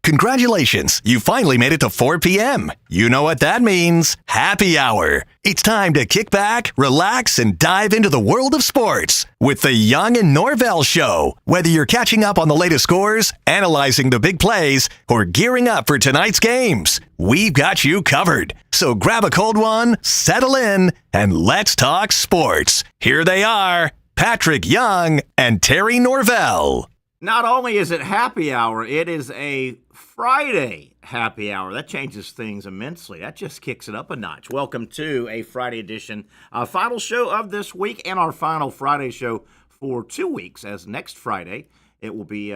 Congratulations, you finally made it to 4 p.m. You know what that means. Happy hour. It's time to kick back, relax, and dive into the world of sports with the Young Norvelle Show. Whether you're catching up on the latest scores, analyzing the big plays, or gearing up for tonight's games, we've got you covered. So grab a cold one, settle in, and let's talk sports. Here they are, Patrick Young and Terry Norvelle. Not only is it happy hour, it is a Friday happy hour. That changes things immensely. That just kicks it up a notch. Welcome to a Friday edition, final show of this week, and our final Friday show for 2 weeks, as next Friday it will be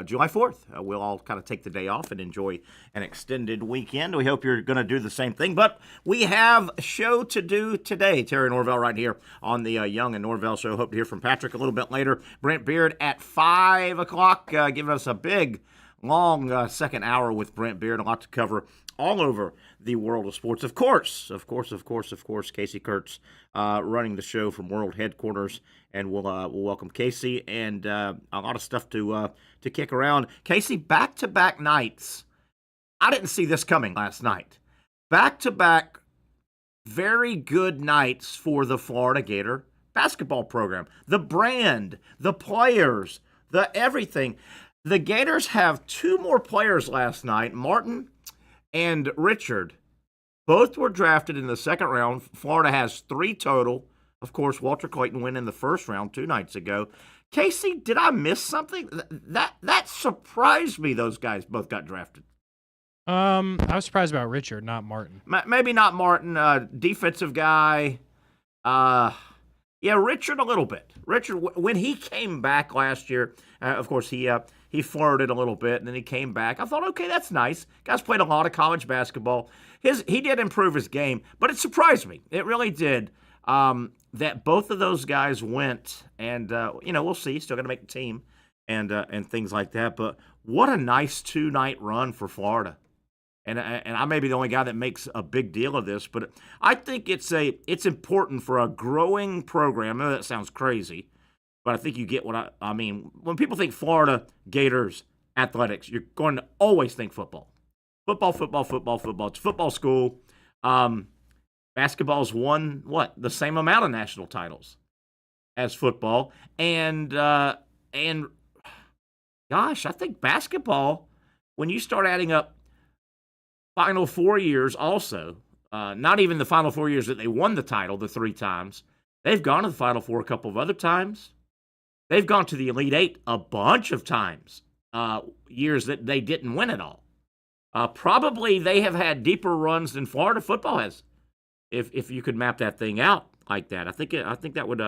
July 4th. We'll all kind of take the day off and enjoy an extended weekend. We hope you're going to do the same thing. But we have a show to do today. Terry Norvelle right here on the Young and Norvelle Show. Hope to hear from Patrick a little bit later. Brent Beard at 5 o'clock, giving us a big, long second hour with Brent Beard. A lot to cover all over the world of sports. Of course, Casey Kurtz running the show from World Headquarters, and we'll welcome Casey and a lot of stuff to kick around. Casey, back-to-back nights. I didn't see this coming last night. Back-to-back very good nights for the Florida Gator basketball program. The brand, the players, the everything. The Gators have two more players last night, Martin and Richard. Both were drafted in the second round. Florida has 3 total. Of course, Walter Clayton went in the first round 2 nights ago. Casey, did I miss something? That surprised me. Those guys both got drafted. I was surprised about Richard, not Martin. Maybe not Martin. Defensive guy. Yeah, Richard a little bit. Richard, when he came back last year, of course he flirted a little bit, and then he came back. I thought, okay, that's nice. Guys played a lot of college basketball. He did improve his game, but it surprised me. It really did. That both of those guys went, and we'll see. Still going to make the team, and things like that. But what a nice 2-night run for Florida. And I may be the only guy that makes a big deal of this, but I think it's important for a growing program. I know that sounds crazy, but I think you get what I mean. When people think Florida Gators athletics, you're going to always think football. Football. It's a football school. Basketball's won, the same amount of national titles as football. And gosh, I think basketball, when you start adding up Final 4 years also, not even the Final 4 years that they won the title, the 3 times. They've gone to the Final Four a couple of other times. They've gone to the Elite Eight a bunch of times, years that they didn't win it all. Probably they have had deeper runs than Florida football has, if you could map that thing out like that. I think that would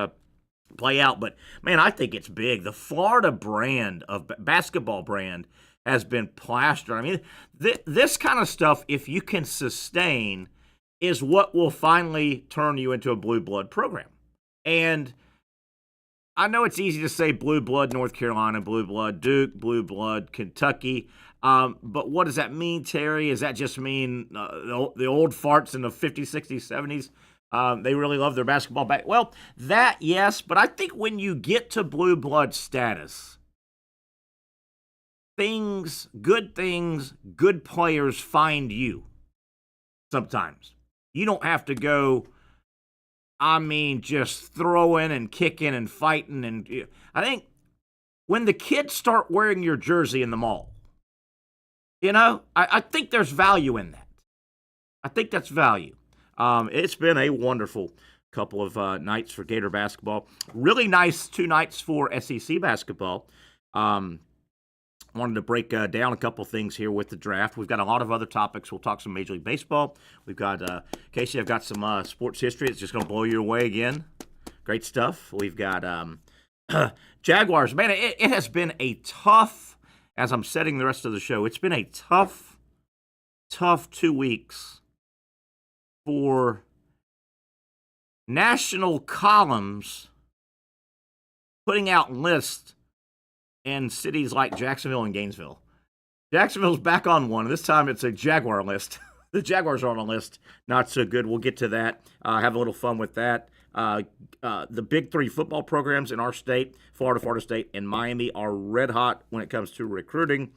play out. But, man, I think it's big. The Florida brand of basketball brand has been plastered. I mean, this kind of stuff, if you can sustain, is what will finally turn you into a blue blood program. And I know it's easy to say blue blood North Carolina, blue blood Duke, blue blood Kentucky, but what does that mean, Terry? Does that just mean the old farts in the 50s, 60s, 70s? They really love their basketball back. Well, that, yes, but I think when you get to blue blood status, good players find you sometimes. You don't have to go, just throwing and kicking and fighting. And I think when the kids start wearing your jersey in the mall, I think there's value in that. I think that's value. It's been a wonderful couple of nights for Gator basketball. Really nice 2 nights for SEC basketball. Wanted to break down a couple things here with the draft. We've got a lot of other topics. We'll talk some Major League Baseball. We've got, Casey, I've got some sports history. It's just going to blow you away again. Great stuff. We've got Jaguars. Man, it has been a tough, as I'm setting the rest of the show, it's been a tough 2 weeks for national columns putting out lists in cities like Jacksonville and Gainesville. Jacksonville's back on one. This time it's a Jaguar list. The Jaguars are on a list. Not so good. We'll get to that. Have a little fun with that. The big 3 football programs in our state, Florida State, and Miami, are red hot when it comes to recruiting.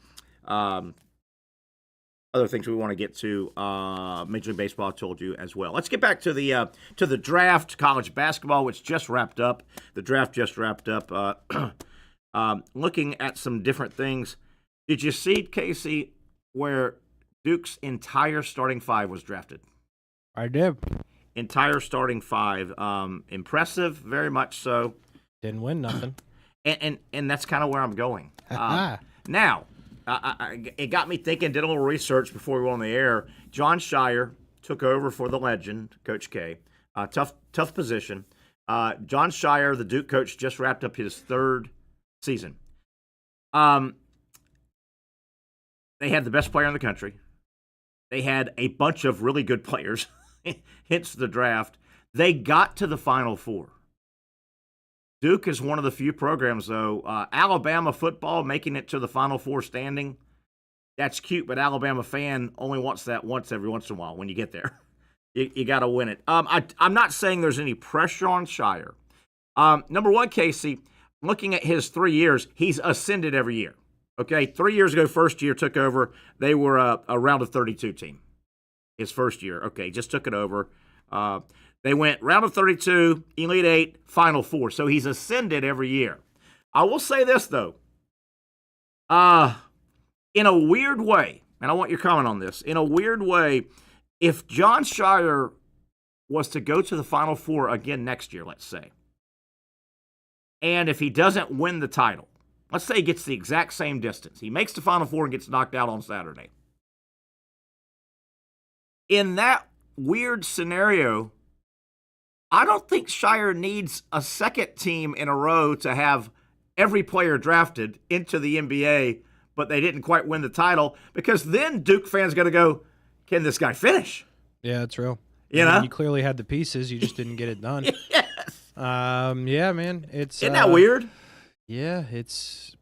other things we want to get to. Major League Baseball, I told you as well. Let's get back to the draft, college basketball, which just wrapped up. The draft just wrapped up. Looking at some different things. Did you see, Casey, where Duke's entire starting five was drafted? I did. Entire starting five. Impressive, very much so. Didn't win nothing. And that's kind of where I'm going. Now, it got me thinking, did a little research before we went on the air. John Shire took over for the legend, Coach K. Tough position. John Shire, the Duke coach, just wrapped up his third season. They had the best player in the country. They had a bunch of really good players, hence the draft. They got to the Final Four. Duke is one of the few programs, though. Alabama football making it to the Final Four standing, that's cute, but Alabama fan only wants that once every once in a while when you get there. You got to win it. I'm not saying there's any pressure on Shire. Number one, Casey, looking at his 3 years, he's ascended every year. Okay, 3 years ago, first year, took over. They were a round of 32 team. His first year. Okay, just took it over. They went round of 32, Elite Eight, Final Four. So he's ascended every year. I will say this, though. In a weird way, and I want your comment on this, in a weird way, if John Shire was to go to the Final Four again next year, let's say, and if he doesn't win the title, let's say he gets the exact same distance. He makes the Final Four and gets knocked out on Saturday. In that weird scenario, I don't think Shire needs a second team in a row to have every player drafted into the NBA, but they didn't quite win the title, because then Duke fans got to go, can this guy finish? Yeah, that's real. You know? You clearly had the pieces. You just didn't get it done. Yes. Yeah, man. Isn't that weird? Yeah, it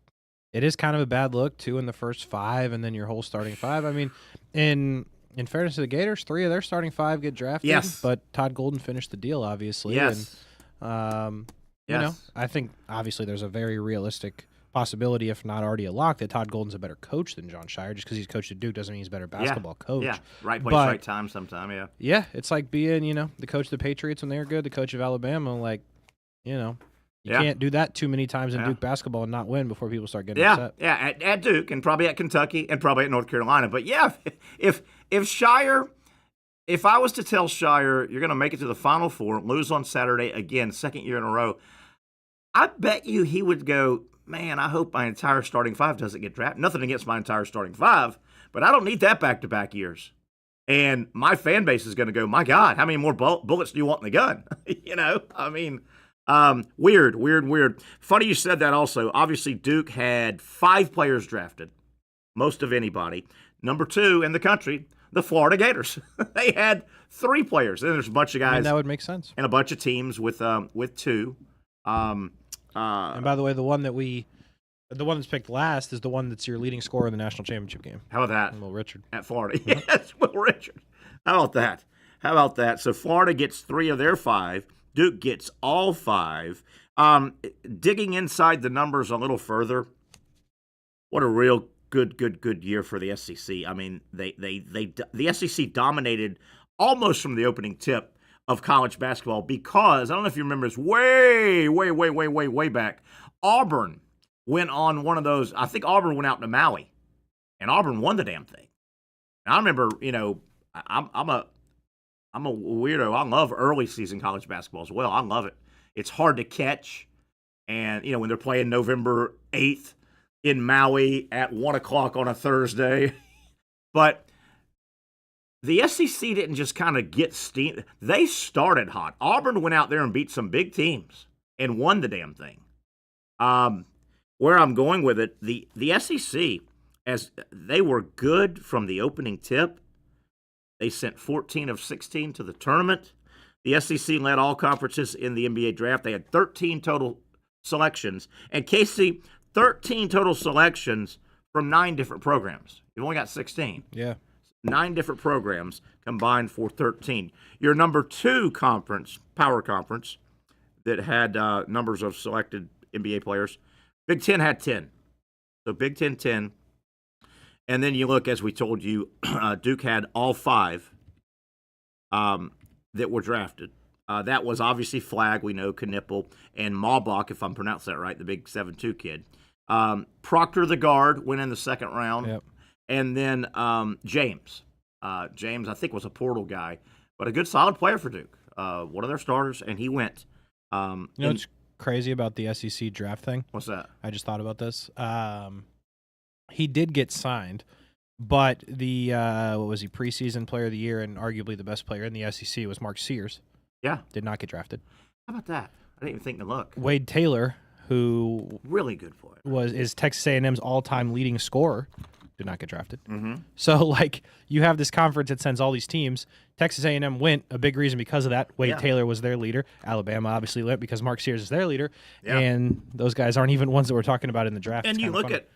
is kind of a bad look, too, in the first five and then your whole starting five. I mean, in fairness to the Gators, 3 of their starting 5 get drafted. Yes. But Todd Golden finished the deal, obviously. Yes. And, yes. You know, I think, obviously, there's a very realistic possibility, if not already a lock, that Todd Golden's a better coach than John Shire. Just because he's coached at Duke doesn't mean he's a better basketball coach. Yeah, right place, right time sometime, yeah. Yeah, it's like being, the coach of the Patriots when they were good, the coach of Alabama. Like, you can't do that too many times in Duke basketball and not win before people start getting upset. Yeah, at Duke and probably at Kentucky and probably at North Carolina. But, yeah, if Shire – if I was to tell Shire you're going to make it to the Final Four, lose on Saturday again, second year in a row, I bet you he would go, man, I hope my entire starting 5 doesn't get drafted. Nothing against my entire starting 5, but I don't need that back-to-back years. And my fan base is going to go, my God, how many more bullets do you want in the gun? I mean, weird. Funny you said that also. Obviously, Duke had 5 players drafted, most of anybody. Number 2 in the country, the Florida Gators. They had 3 players. Then there's a bunch of guys. I mean, that would make sense. And a bunch of teams with 2. And by the way, the one that's picked last is the one that's your leading scorer in the national championship game. How about that? Will Richard. At Florida. Yes, Will Richard. How about that? So Florida gets 3 of their 5. Duke gets all 5. Digging inside the numbers a little further, what a real good year for the SEC. I mean, the SEC dominated almost from the opening tip of college basketball, because I don't know if you remember this, way back, Auburn went on one of those. I think Auburn went out to Maui, and Auburn won the damn thing. And I remember, I'm a weirdo. I love early season college basketball as well. I love it. It's hard to catch, and when they're playing November 8th in Maui at 1:00 on a Thursday, but the SEC didn't just kind of get steam. They started hot. Auburn went out there and beat some big teams and won the damn thing. Where I'm going with it, the SEC, as they were good from the opening tip, they sent 14 of 16 to the tournament. The SEC led all conferences in the NBA draft. They had 13 total selections. And Casey, 13 total selections from 9 different programs. You've only got 16. Yeah. 9 different programs combined for 13. Your number 2 conference, power conference, that had numbers of selected NBA players, Big Ten had 10. So Big Ten 10. And then you look, as we told you, Duke had all 5 that were drafted. That was obviously Flagg, we know, Knipple, and Maubach, if I'm pronouncing that right, the big 7'2" kid. Proctor, the guard, went in the second round. Yep. And then James. James, I think, was a portal guy, but a good, solid player for Duke. One of their starters, and he went. What's crazy about the SEC draft thing? What's that? I just thought about this. He did get signed, but the what was he, preseason player of the year and arguably the best player in the SEC was Mark Sears. Yeah. Did not get drafted. How about that? I didn't even think to look. Wade Taylor, who really good for it, is Texas A&M's all-time leading scorer, did not get drafted. Mm-hmm. So, like, you have this conference that sends all these teams. Texas A&M went, a big reason because of that. Wade Taylor was their leader. Alabama obviously went because Mark Sears is their leader. Yeah. And those guys aren't even ones that we're talking about in the draft. And you look at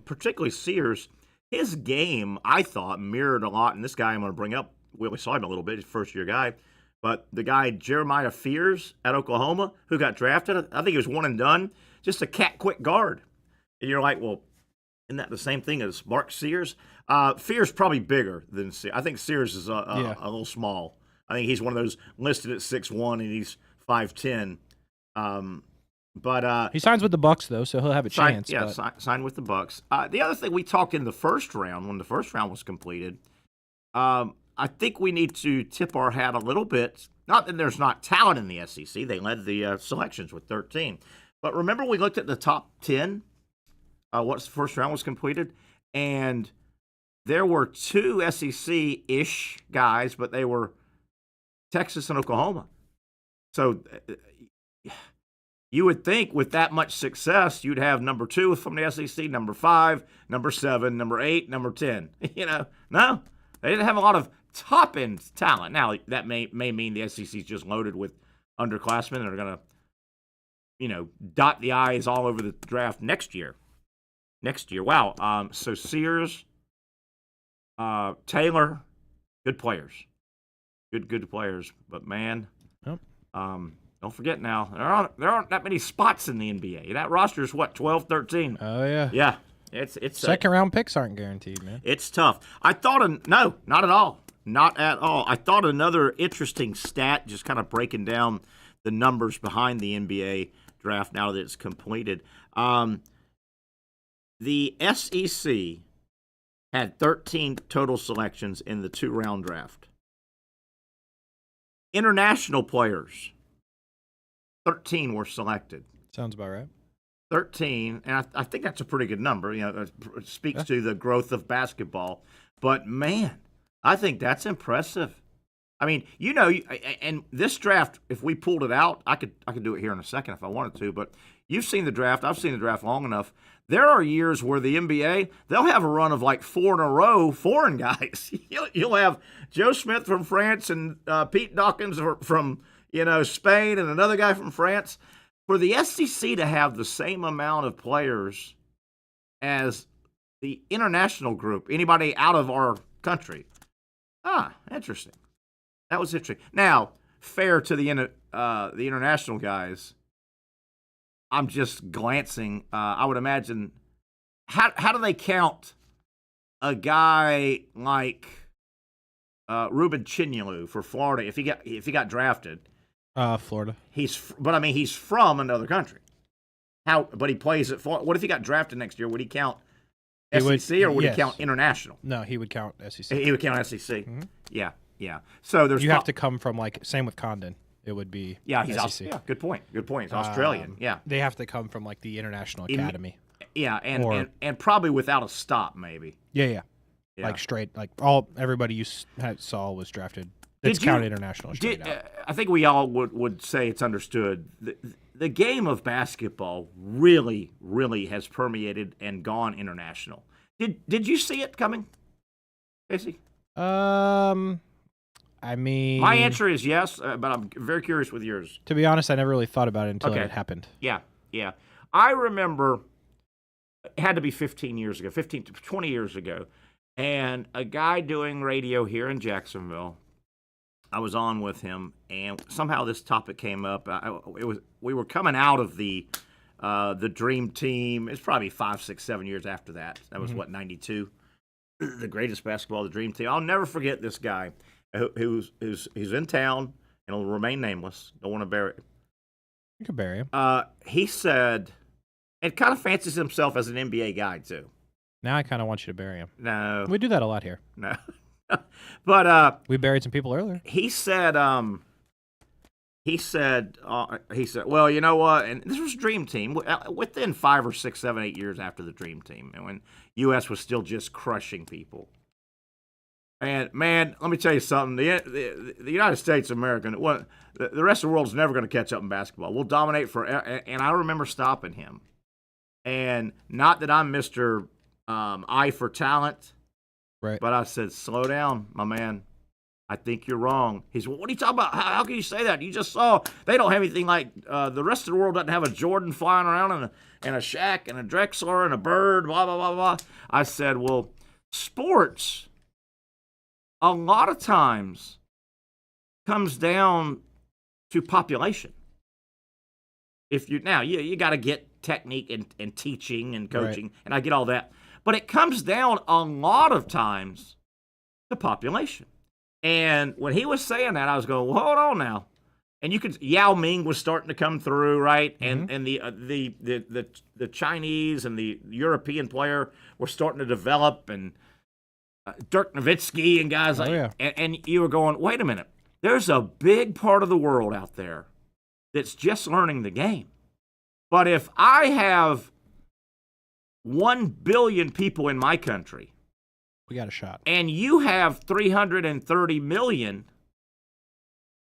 particularly Sears, his game, I thought, mirrored a lot. And this guy I'm going to bring up, we only saw him a little bit, he's a first-year guy. But the guy, Jeremiah Fears at Oklahoma, who got drafted, I think he was one and done, just a quick guard. And you're like, well, isn't that the same thing as Mark Sears? Fears probably bigger than Sears. I think Sears is a little small. I think he's one of those listed at 6'1", and he's 5'10". But he signs with the Bucks, though, so he'll have a chance. Sign with the Bucks. The other thing we talked in the first round, when the first round was completed, I think we need to tip our hat a little bit. Not that there's not talent in the SEC. They led the selections with 13. But remember we looked at the top 10 once the first round was completed, and there were 2 SEC-ish guys, but they were Texas and Oklahoma. So you would think with that much success, you'd have number 2 from the SEC, number 5, number 7, number 8, number 10. No, they didn't have a lot of top-end talent. Now, that may mean the SEC is just loaded with underclassmen that are going to, dot the I's all over the draft next year. Wow. So Sears, Taylor, good players. Good players. But, man, don't forget now, there aren't that many spots in the NBA. That roster is, 12, 13? Oh, yeah. Yeah. It's second-round picks aren't guaranteed, man. It's tough. I thought no, not at all. Not at all. I thought another interesting stat, just kind of breaking down the numbers behind the NBA draft now that it's completed. The SEC had 13 total selections in the 2-round draft. International players, 13 were selected. Sounds about right. 13, and I think that's a pretty good number. It speaks to the growth of basketball. But, man, I think that's impressive. I mean, and this draft, if we pulled it out, I could do it here in a second if I wanted to, but you've seen the draft. I've seen the draft long enough. There are years where the NBA, they'll have a run of like 4 in a row, foreign guys. You'll have Joe Smith from France and Pete Dawkins from, Spain and another guy from France. For the SEC to have the same amount of players as the international group, anybody out of our country. Interesting. That was interesting. Now, fair to the international guys, I'm just glancing. I would imagine, how do they count a guy like Ruben Chinyelu for Florida if he got drafted? Florida. He's from another country. But he plays at Florida. What if he got drafted next year? Would he count SEC or would he count international? No, he would count SEC. He would count SEC. Mm-hmm. Yeah. So there's have to come from same with Condon. It would be he's SEC. Yeah, good point. He's Australian. Yeah. They have to come from the International Academy. And probably without a stop maybe. Yeah. Like straight everybody you saw was drafted. It's counted international straight out. I think we all would say it's understood. The game of basketball really, really has permeated and gone international. Did you see it coming, Casey? I mean, my answer is yes, but I'm very curious with yours. To be honest, I never really thought about it until it happened. Yeah. I remember it had to be 15 to 20 years ago, and a guy doing radio here in Jacksonville, I was on with him, and somehow this topic came up. We were coming out of the Dream Team. It's probably 5, 6, 7 years after that. That was 92. the greatest basketball of the Dream Team. I'll never forget this guy who's in town and will remain nameless. Don't want to bury it. You could bury him. He said, and kind of fancies himself as an NBA guy too. Now I kind of want you to bury him. No, We do that a lot here. no. But We buried some people earlier. he said, well, you know what? And this was Dream Team within 5 or 6, 7, 8 years after the Dream Team, and when U.S. was still just crushing people. And man, let me tell you something: the United States of America, the rest of the world's never going to catch up in basketball. We'll dominate forever. And I remember stopping him, and not that I'm Mr. Eye for talent, Right. but I said, "Slow down, my man. I think you're wrong." He said, "What are you talking about? How can you say that? You just saw they don't have anything like the rest of the world doesn't have a Jordan flying around and a Shaq and a Drexler and a Bird, blah, blah, blah, blah." I said, well, sports a lot of times comes down to population. If you got to get technique and teaching and coaching, Right. and I get all that. But it comes down a lot of times to population. And when he was saying that, I was going, well, hold on now. And you could Yao Ming was starting to come through, right? Mm-hmm. And the Chinese and the European player were starting to develop, and Dirk Nowitzki and guys like yeah. and you were going, wait a minute. There's a big part of the world out there that's just learning the game. But if I have 1 billion people in my country, We got a shot. and you have 330 million.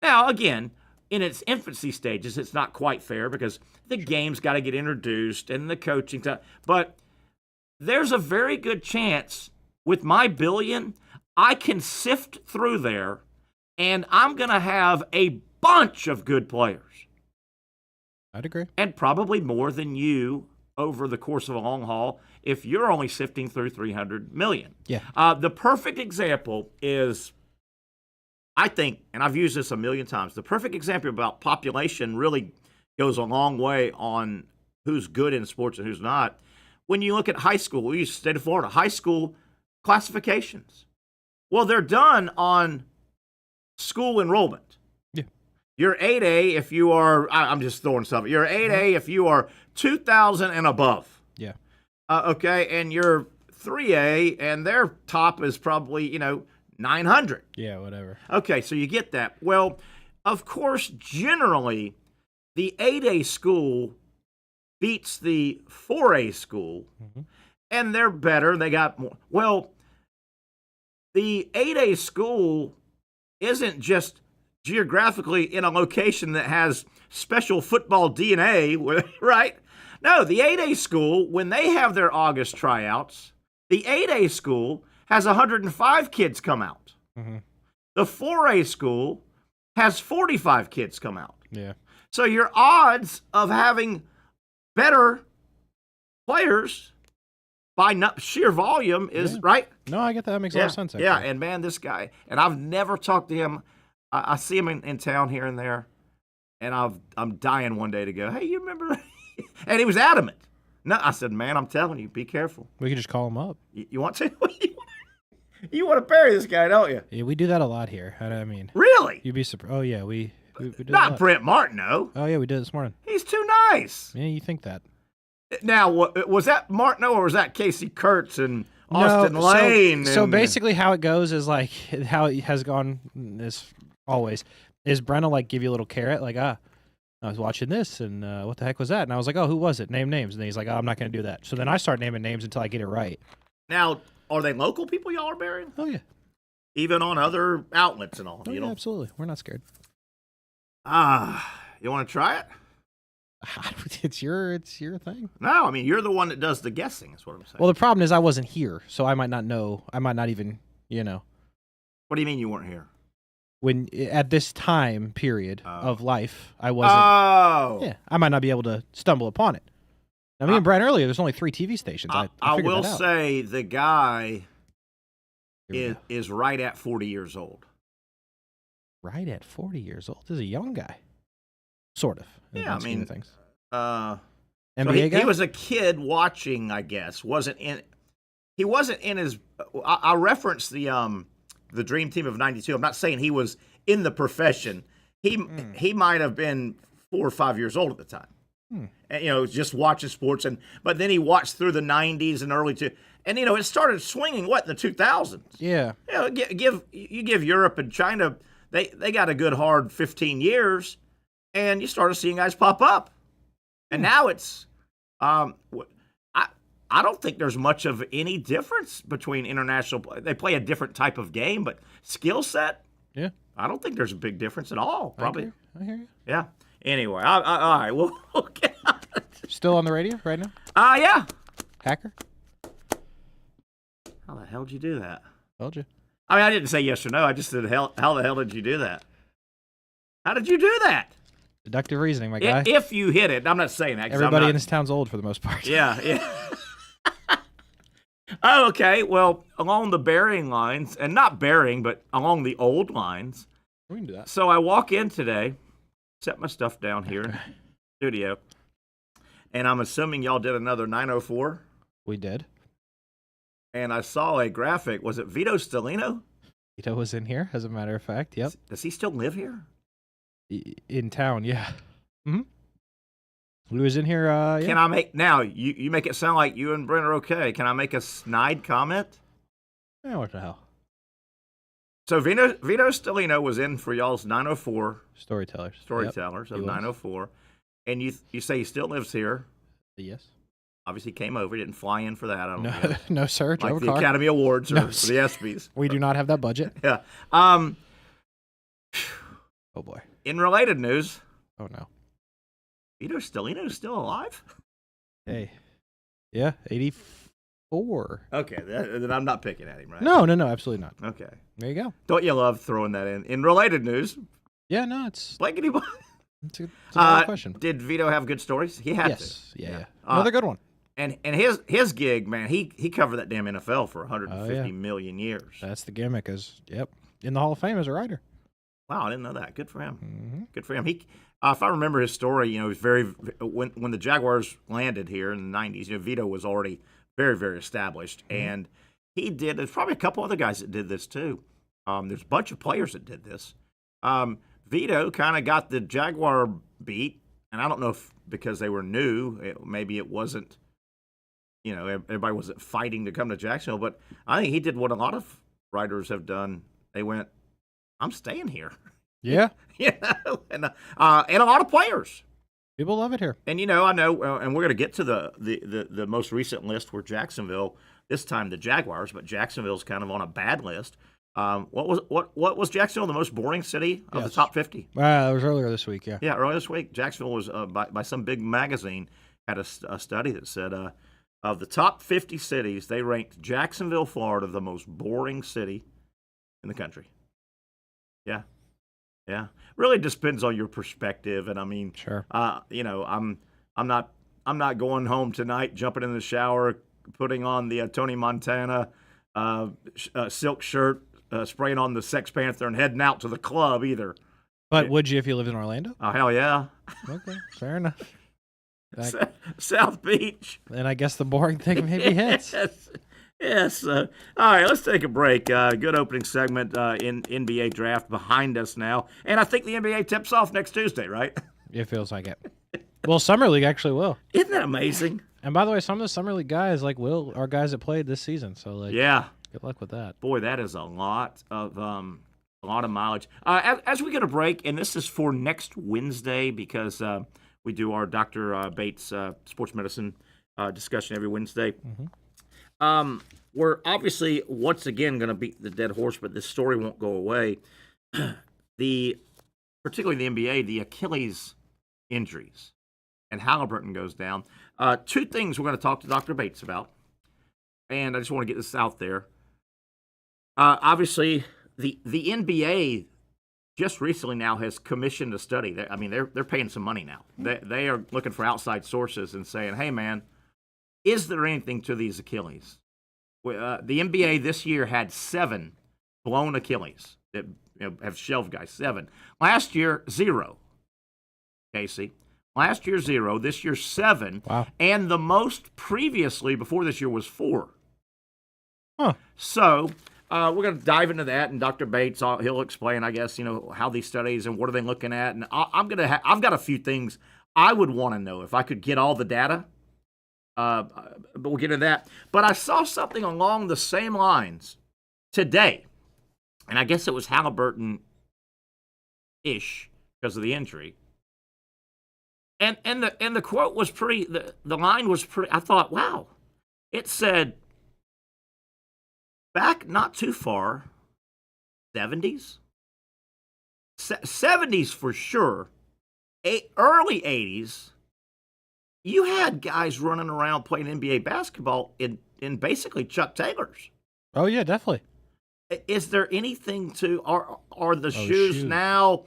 Now, again, in its infancy stages, it's not quite fair because the game's got to get introduced and the coaching time. But there's a very good chance with my billion, I can sift through there, and I'm going to have a bunch of good players. I'd agree. And probably more than you over the course of a long haul if you're only sifting through 300 million. Yeah. The perfect example is, I think, and I've used this a million times, the perfect example about population really goes a long way on who's good in sports and who's not. When you look at high school, we use the state of Florida, high school classifications. Well, they're done on school enrollment. Yeah. You're 8A if you are, I'm just throwing something. You're 8A if you are 2,000 and above. Yeah. Okay, and you're 3A, and their top is probably, 900. Yeah, whatever. Okay, so you get that. Well, of course, generally, the 8A school beats the 4A school, and they're better. They got more. Well, the 8A school isn't just geographically in a location that has special football DNA, right? No, the 8A school, when they have their August tryouts, the 8A school has 105 kids come out. Mm-hmm. The 4A school has 45 kids come out. Yeah. So your odds of having better players by sheer volume is right. No, I get that. That makes a lot of sense. Actually. Yeah, and man, this guy, and I've never talked to him. I see him in town here and there, and I'm dying one day to go, hey, you remember? And he was adamant. No, I said, man, I'm telling you, be careful. We could just call him up. You want to? You want to bury this guy, don't you? Yeah, we do that a lot here. I mean, Really? you'd be surprised. Oh yeah, we do that a Not lot. Brent Martineau. Oh yeah, we did it this morning. He's too nice. Yeah, you think that? Now, was that Martineau or was that Casey Kurtz and Austin Lane? So basically, how it goes is like how it has gone is always is Brent will like give you a little carrot, like I was watching this and what the heck was that? And I was like, oh, who was it? Name names. And then he's like, oh, I'm not going to do that. So then I start naming names until I get it right. Now, are they local people y'all are burying? Oh yeah, Even on other outlets and all. oh, you yeah, know? absolutely. We're not scared. You want to try it? It's your thing. No, I mean you're the one that does the guessing. Is what I'm saying. Well, the problem is I wasn't here, so I might not know. I might not even, What do you mean you weren't here? when at this time period of life, I wasn't. Oh, Yeah, I might not be able to stumble upon it. Now, me and Brent earlier, there's only 3 TV stations. I figured will that out. say the guy Here we go. is right at 40 years old. Right at 40 years old. This is a young guy, sort of. in the Yeah, I scheme mean, of things. So NBA guy. he was a kid watching, I guess. Wasn't in. he wasn't in his. I referenced the Dream Team of '92. I'm not saying he was in the profession. He might have been 4 or 5 years old at the time. And, just watching sports, but then he watched through the '90s and early and it started swinging in the 2000s. Yeah. Give Europe and China, they got a good hard 15 years, and you started seeing guys pop up, and now it's I don't think there's much of any difference between international. They play a different type of game, but skill set, yeah, I don't think there's a big difference at all. Probably, I hear you. Yeah. Anyway, all right, we'll get out of it. Still on the radio right now? Yeah. Hacker? How the hell did you do that? Told you. I mean, I didn't say yes or no. I just said, how the hell did you do that? How did you do that? Deductive reasoning, my guy. If you hit it. I'm not saying that. Everybody in this town's old for the most part. Yeah. Oh, okay. Well, along the burying lines, and not burying, but along the old lines. We can do that. So I walk in today, set my stuff down here in the studio, and I'm assuming y'all did another 904. We did. And I saw a graphic. Was it Vito Stellino? Vito was in here, as a matter of fact. Yep. Does he still live here? In town, yeah. Mm-hmm. He was in here, yeah. Can I make, now, you make it sound like you and Brent are okay. Can I make a snide comment? Yeah, what the hell? So Vito Stellino was in for y'all's 904. Storytellers Of 904. And you say he still lives here. Yes. Obviously came over. He didn't fly in for that. I don't know. No, sir. Like the Academy Awards or the ESPYs. We do not have that budget. Yeah. Oh, boy. In related news. Oh, no. Vito Stellino is still alive? Hey. Yeah, 84. Okay, then I'm not picking at him, right? No, absolutely not. Okay. There you go. Don't you love throwing that in? In related news. Yeah, no, it's... Blankety blank. It's a good question. Did Vito have good stories? He had to. Yeah. Another good one. And his gig, man, he covered that damn NFL for 150 million years. That's the gimmick. In the Hall of Fame as a writer. Wow, I didn't know that. Good for him. Mm-hmm. Good for him. He, if I remember his story, he was very when the Jaguars landed here in the '90s. Vito was already very, very established, and he did. There's probably a couple other guys that did this too. There's a bunch of players that did this. Vito kind of got the Jaguar beat, and I don't know if because they were new, maybe it wasn't. Everybody wasn't fighting to come to Jacksonville, but I think he did what a lot of writers have done. They went, "I'm staying here." Yeah. And a lot of players. People love it here. And I know, and we're going to get to the most recent list where Jacksonville, this time the Jaguars, but Jacksonville's kind of on a bad list. What was Jacksonville the most boring city of the top 50? It was earlier this week. Yeah. Yeah, earlier this week, Jacksonville was by some big magazine had a study that said of the top 50 cities, they ranked Jacksonville, Florida, the most boring city in the country. Yeah. Yeah, really just depends on your perspective, and I mean, sure. I'm not going home tonight, jumping in the shower, putting on the Tony Montana silk shirt, spraying on the Sex Panther, and heading out to the club either. But would you if you lived in Orlando? Oh hell yeah. Okay, fair enough. South Beach. And I guess the boring thing maybe hits. Yes. All right, let's take a break. Good opening segment in NBA draft behind us now. And I think the NBA tips off next Tuesday, right? It feels like it. Well, Summer League actually will. Isn't that amazing? And by the way, some of the Summer League guys are guys that played this season. So yeah, good luck with that. Boy, that is a lot of mileage. As we get a break, and this is for next Wednesday because we do our Dr. Bates sports medicine discussion every Wednesday. Mm-hmm. We're obviously once again going to beat the dead horse, but this story won't go away. Particularly the NBA, the Achilles injuries, and Halliburton goes down. Two things we're going to talk to Dr. Bates about, and I just want to get this out there. Obviously, the NBA just recently now has commissioned a study. They're paying some money now. They are looking for outside sources and saying, "Hey, man, is there anything to these Achilles?" The NBA this year had 7 blown Achilles that have shelved guys. 7. Last year, 0. Casey. Last year, 0. This year, 7. Wow. And the most previously before this year was 4. Huh. So we're going to dive into that, and Dr. Bates, he'll explain, I guess, how these studies and what are they looking at. And I've got a few things I would want to know if I could get all the data. But we'll get into that. But I saw something along the same lines today, and I guess it was Halliburton-ish because of the injury. And the quote was pretty. The line was pretty. I thought, wow. It said, back not too far, 70s, 70s for sure, early 80s. You had guys running around playing NBA basketball in basically Chuck Taylors. Oh yeah, definitely. Is there anything to are the shoes now?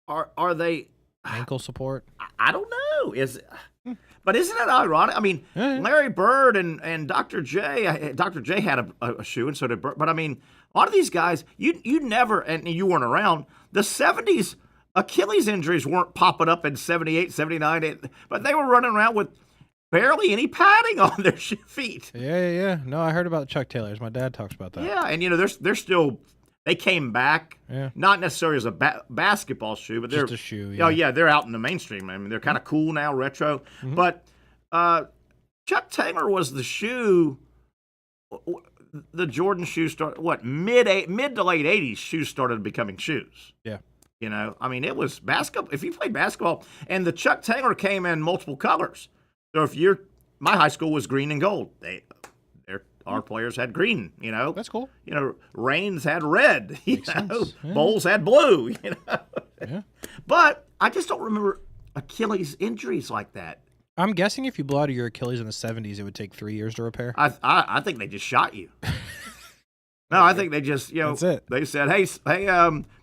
Are they ankle support? I don't know. But isn't it ironic? I mean, Larry Bird and Dr. J. Dr. J had a shoe, and so did Bird. But I mean, a lot of these guys, you never, and you weren't around. The 70s Achilles injuries weren't popping up in 78, 79, but they were running around with barely any padding on their feet. Yeah. No, I heard about Chuck Taylors. My dad talks about that. Yeah, and they're still. They came back, not necessarily as a basketball shoe, but they're just a shoe. Yeah. Oh yeah, they're out in the mainstream. I mean, they're kind of cool now, retro. Mm-hmm. But Chuck Taylor was the shoe. The Jordan shoe started mid to late '80s. Shoes started becoming shoes. Yeah. I mean, it was basketball. If you played basketball, and the Chuck Taylor came in multiple colors. So my high school was green and gold. Our players had green, That's cool. Reigns had red, Makes sense. Yeah. Bowles had blue, Yeah. But I just don't remember Achilles injuries like that. I'm guessing if you blow out your Achilles in the 70s, it would take 3 years to repair. I think they just shot you. No, I think they just, That's it. They said, hey,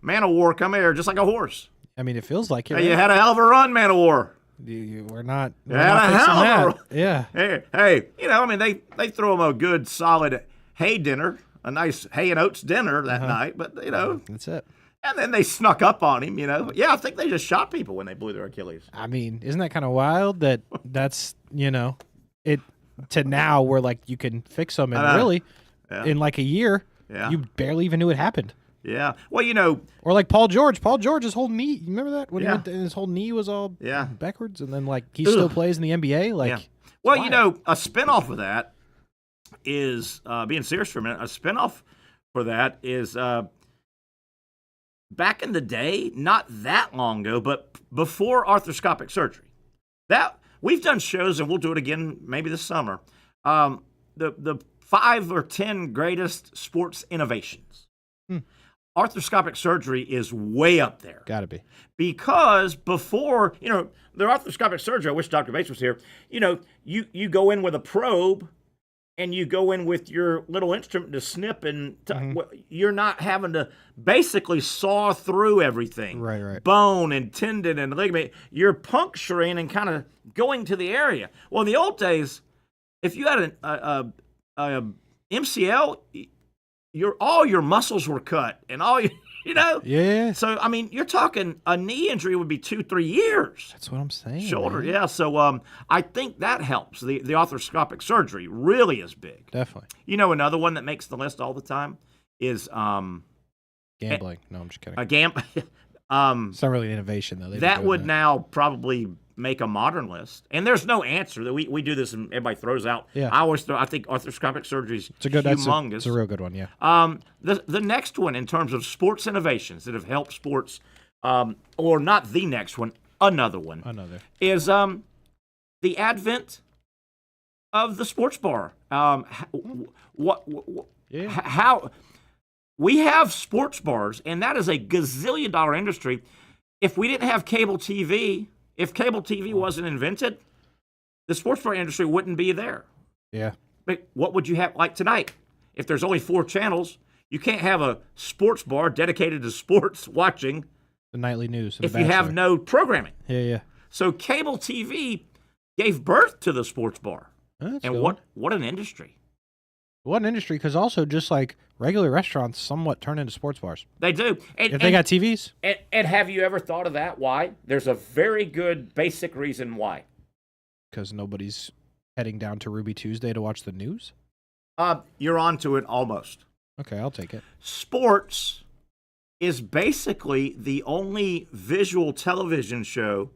Man of War, come here, just like a horse. I mean, it feels like it. Hey, you had a hell of a run, Man of War. We're not. We're not fixing that. Yeah. Hey, I mean, they throw them a good, solid hay dinner, a nice hay and oats dinner that night, but, That's it. And then they snuck up on him, Yeah, I think they just shot people when they blew their Achilles. I mean, isn't that kind of wild that's, it to now where, like, you can fix them and really, in like a year, you barely even knew it happened. Yeah. Well, or like Paul George. Paul George's whole knee. You remember that? When he went his whole knee was all backwards, and then like he still plays in the NBA. Like, well, a spinoff of that is being serious for a minute. A spinoff for that is back in the day, not that long ago, but before arthroscopic surgery. That we've done shows, and we'll do it again maybe this summer. The 5 or 10 greatest sports innovations. Arthroscopic surgery is way up there. Gotta be. Because before, the arthroscopic surgery, I wish Dr. Bates was here, you go in with a probe and you go in with your little instrument to snip and you're not having to basically saw through everything. Right. Bone and tendon and ligament. You're puncturing and kind of going to the area. Well, in the old days, if you had an MCL, all your muscles were cut and all Yeah. So I mean, you're talking a knee injury would be 2-3 years. That's what I'm saying. Shoulder, man. yeah. So I think that helps. The arthroscopic surgery really is big. Definitely. Another one that makes the list all the time is gambling. No, I'm just kidding. It's not really an innovation though. That would now probably make a modern list, and there's no answer that we do this and everybody throws out. Yeah. I think arthroscopic surgery is humongous. It's a real good one. Yeah. The next one in terms of sports innovations that have helped sports, or not the next one, another is the advent of the sports bar. How we have sports bars, and that is a gazillion-dollar industry. If we didn't have cable TV. If cable TV wasn't invented, the sports bar industry wouldn't be there. Yeah. But what would you have like tonight? If there's only 4 channels, you can't have a sports bar dedicated to sports watching. The nightly news. If you have no programming. Yeah. So cable TV gave birth to the sports bar. That's and cool. what an industry. What an industry, because also just like regular restaurants somewhat turn into sports bars. They do. If they got TVs. And have you ever thought of that? Why? There's a very good basic reason why. Because nobody's heading down to Ruby Tuesday to watch the news? You're onto it almost. Okay, I'll take it. Sports is basically the only visual television show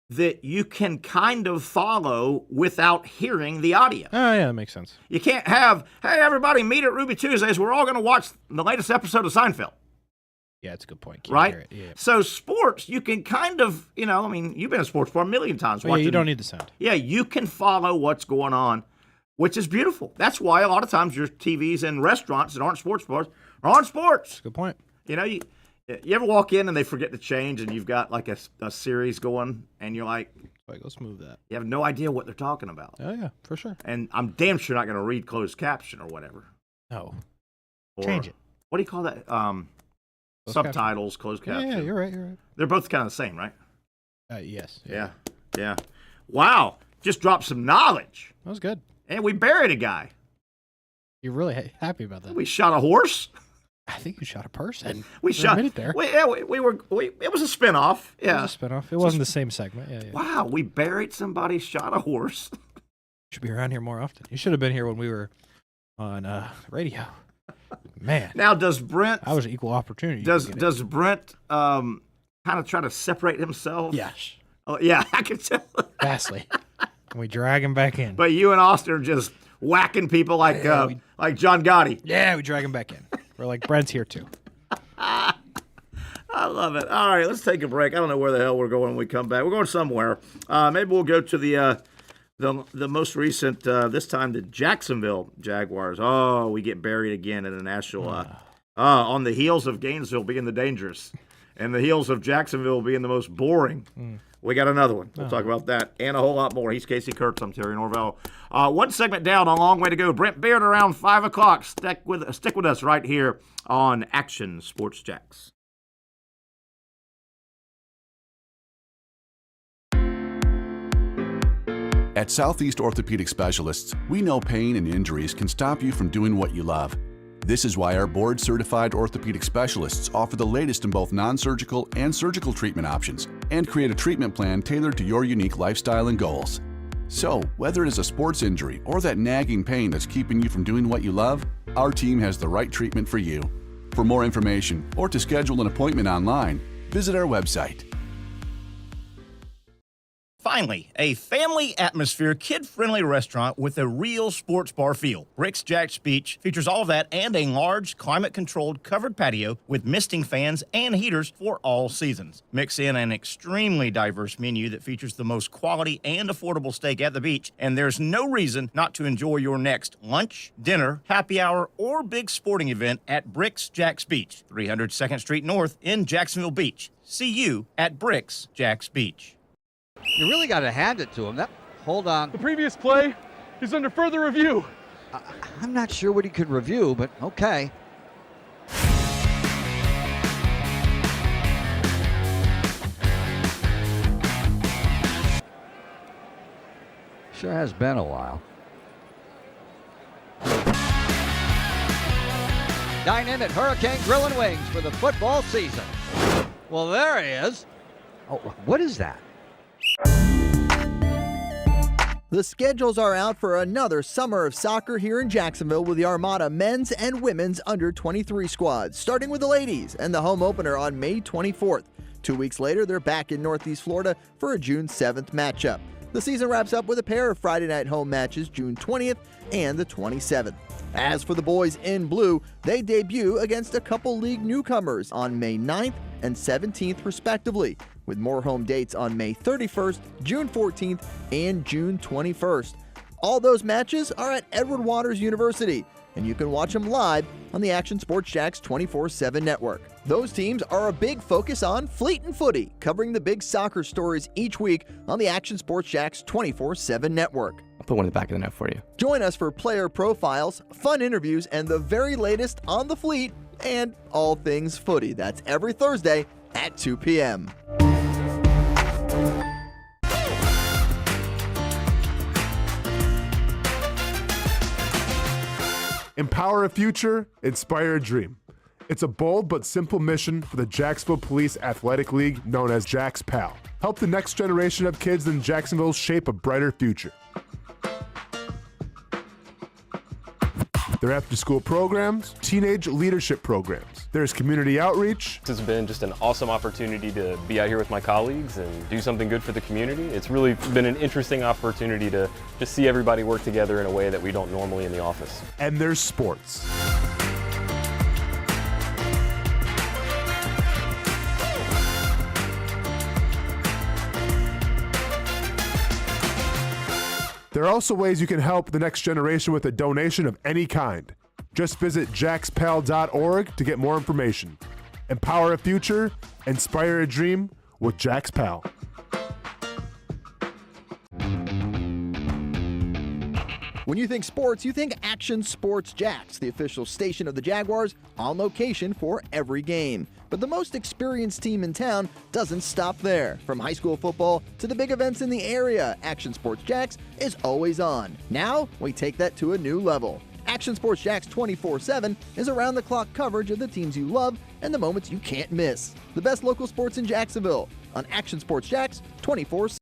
that you can kind of follow without hearing the audio. Oh, yeah, that makes sense. You can't have, hey, everybody, meet at Ruby Tuesdays. We're all going to watch the latest episode of Seinfeld. Yeah, it's a good point. Can't Right? hear it. Yeah. So sports, you can kind of, I mean, you've been in sports for a million times. Yeah, you don't need the sound. Yeah, you can follow what's going on, which is beautiful. That's why a lot of times your TVs in restaurants that aren't sports bars are on sports. That's a good point. You ever walk in and they forget to change and you've got like a series going and you're like, Let's move that. you have no idea what they're talking about. Oh, yeah, for sure. And I'm damn sure not going to read closed caption or whatever. No. Or, Change it. What do you call that? Subtitles, closed caption. Yeah, you're right. They're both kind of the same, right? Yes. Yeah. Wow. Just dropped some knowledge. That was good. And we buried a guy. You're really happy about that. We shot a horse. I think you shot a person. We For shot. a minute there. It was a spinoff. Yeah. It was a spinoff. It wasn't the same segment. Yeah. Wow. We buried somebody, shot a horse. You should be around here more often. You should have been here when we were on radio. Man. Now, does Brent? I was an equal opportunity. Does Brent kind of try to separate himself? Yes. Oh, yeah, I can tell. Vastly. And we drag him back in. But you and Austin are just whacking people like John Gotti. Yeah, we drag him back in. We're like, Brent's here too. I love it. All right, let's take a break. I don't know where the hell we're going when we come back. We're going somewhere. Maybe we'll go to the most recent, this time the Jacksonville Jaguars. Oh, we get buried again in a national, on the heels of Gainesville being the dangerous and the heels of Jacksonville being the most boring. We got another one. We'll talk about that and a whole lot more. He's Casey Kurtz. I'm Terry Norvelle. One segment down, a long way to go. Brent Beard around 5 o'clock. Stick with us right here on Action Sports Jacks. At Southeast Orthopedic Specialists, we know pain and injuries can stop you from doing what you love. This is why our board-certified orthopedic specialists offer the latest in both non-surgical and surgical treatment options and create a treatment plan tailored to your unique lifestyle and goals. So, whether it is a sports injury or that nagging pain that's keeping you from doing what you love, our team has the right treatment for you. For more information or to schedule an appointment online, visit our website. Finally, a family atmosphere, kid-friendly restaurant with a real sports bar feel. Bricks Jack's Beach features all of that and a large, climate-controlled covered patio with misting fans and heaters for all seasons. Mix in an extremely diverse menu that features the most quality and affordable steak at the beach, and there's no reason not to enjoy your next lunch, dinner, happy hour, or big sporting event at Bricks Jack's Beach, 300 2nd Street North in Jacksonville Beach. See you at Bricks Jack's Beach. You really got to hand it to him. Hold on. The previous play is under further review. I'm not sure what he could review, but okay. Sure has been a while. Dine in at Hurricane Grill and Wings for the football season. Well, there he is. Oh, what is that? The schedules are out for another summer of soccer here in Jacksonville with the Armada men's and women's under-23 squads, starting with the ladies and the home opener on May 24th. 2 weeks later, they're back in Northeast Florida for a June 7th matchup. The season wraps up with a pair of Friday night home matches June 20th and the 27th. As for the boys in blue, they debut against a couple league newcomers on May 9th and 17th respectively, with more home dates on May 31st, June 14th, and June 21st. All those matches are at Edward Waters University, and you can watch them live on the Action Sports Jacks 24/7 network. Those teams are a big focus on Fleet and Footy, covering the big soccer stories each week on the Action Sports Jacks 24/7 network. I'll put one in the back of the net for you. Join us for player profiles, fun interviews, and the very latest on the Fleet and all things footy. That's every Thursday at 2 p.m. Empower a future, inspire a dream. It's a bold but simple mission for the Jacksonville Police Athletic League known as Jack's PAL. Help the next generation of kids in Jacksonville shape a brighter future. their after-school programs, teenage leadership programs. There's community outreach. It's been just an awesome opportunity to be out here with my colleagues and do something good for the community. It's really been an interesting opportunity to just see everybody work together in a way that we don't normally in the office. And there's sports. There are also ways you can help the next generation with a donation of any kind. Just visit jaxpal.org to get more information. Empower a future, inspire a dream with Jax Pal. When you think sports, you think Action Sports Jax, the official station of the Jaguars, on location for every game. But the most experienced team in town doesn't stop there. From high school football to the big events in the area, Action Sports Jax is always on. Now, we take that to a new level. Action Sports Jax 24/7 is around-the-clock coverage of the teams you love and the moments you can't miss. The best local sports in Jacksonville on Action Sports Jax 24/7.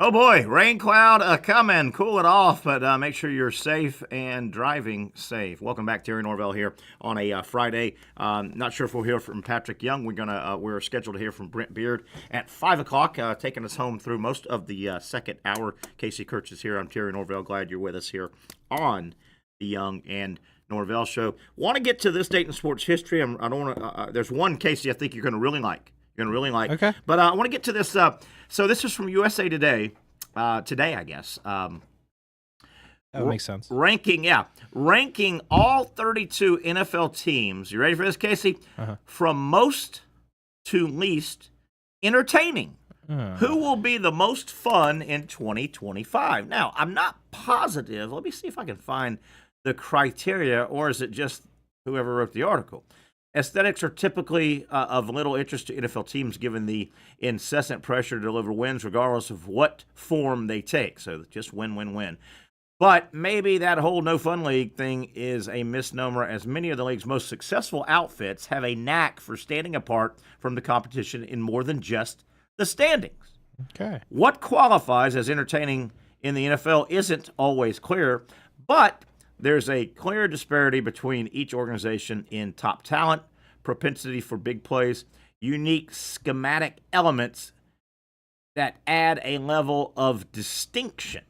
Oh boy, rain cloud coming. Cool it off, but make sure you're safe and driving safe. Welcome back, Terry Norvelle here on a Friday. Not sure if we'll hear from Patrick Young. We're scheduled to hear from Brent Beard at 5 o'clock, taking us home through most of the second hour. Casey Kurtz is here. I'm Terry Norvelle. Glad you're with us here on the Young and Norvelle Show. Want to get to this date in sports history. I don't want to. There's one, Casey, I think you're going to really like. Okay. But I want to get to this. So this is from USA Today. Today, I guess. That makes sense. Ranking all 32 NFL teams. You ready for this, Casey? From most to least entertaining. Who will be the most fun in 2025? Now, I'm not positive. Let me see if I can find the criteria, or is it just whoever wrote the article? Aesthetics are typically of little interest to NFL teams given the incessant pressure to deliver wins regardless of what form they take. So just win, win, win. But maybe that whole no-fun league thing is a misnomer, as many of the league's most successful outfits have a knack for standing apart from the competition in more than just the standings. Okay. What qualifies as entertaining in the NFL isn't always clear, but there's a clear disparity between each organization in top talent, propensity for big plays, unique schematic elements that add a level of distinction.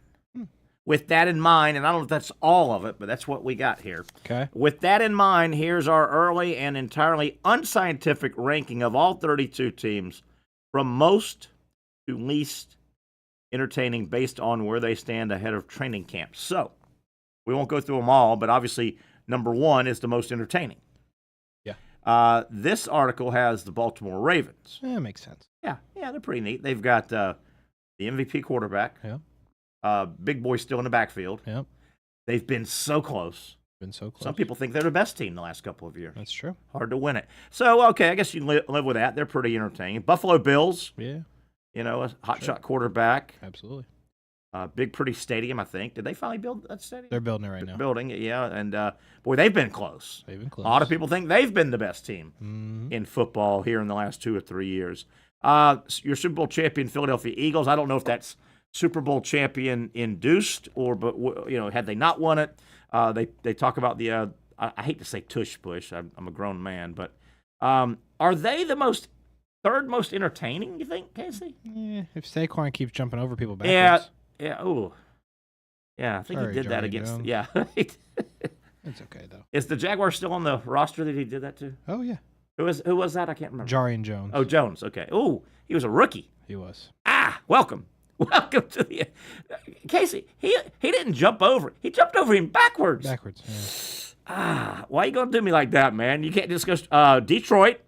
With that in mind, and I don't know if that's all of it, but that's what we got here. Okay. With that in mind, here's our early and entirely unscientific ranking of all 32 teams from most to least entertaining based on where they stand ahead of training camp. So, we won't go through them all, but obviously number one is the most entertaining. Yeah. This article has the Baltimore Ravens. Yeah, makes sense. Yeah, they're pretty neat. They've got the MVP quarterback. Yeah. Big boy still in the backfield. Yep. They've been so close. Some people think they're the best team the last couple of years. That's true. Hard to win it. So, okay, I guess you can live with that. They're pretty entertaining. Buffalo Bills. Yeah. You know, a hotshot quarterback. Absolutely. Big, pretty stadium, I think. Did they finally build that stadium? They're building it right now. Building it, yeah. And, boy, they've been close. They've been close. A lot of people think they've been the best team in football here in the last 2 or 3 years. Your Super Bowl champion, Philadelphia Eagles. I don't know if that's Super Bowl champion induced but had they not won it, they talk about the, I hate to say tush push. I'm a grown man, but are they the third most entertaining, you think, Casey? Yeah, if Saquon keeps jumping over people backwards. Yeah. Ooh. Yeah, I think he did that against. Jones. Yeah. It's okay though. Is the Jaguar still on the roster that he did that to? Oh yeah. Who was that? I can't remember. Jarian Jones. Oh, Jones. Okay. Ooh, he was a rookie. He was. Welcome to the Casey. He didn't jump over. He jumped over him backwards. Yeah. Why you gonna do me like that, man? You can't just go. Detroit.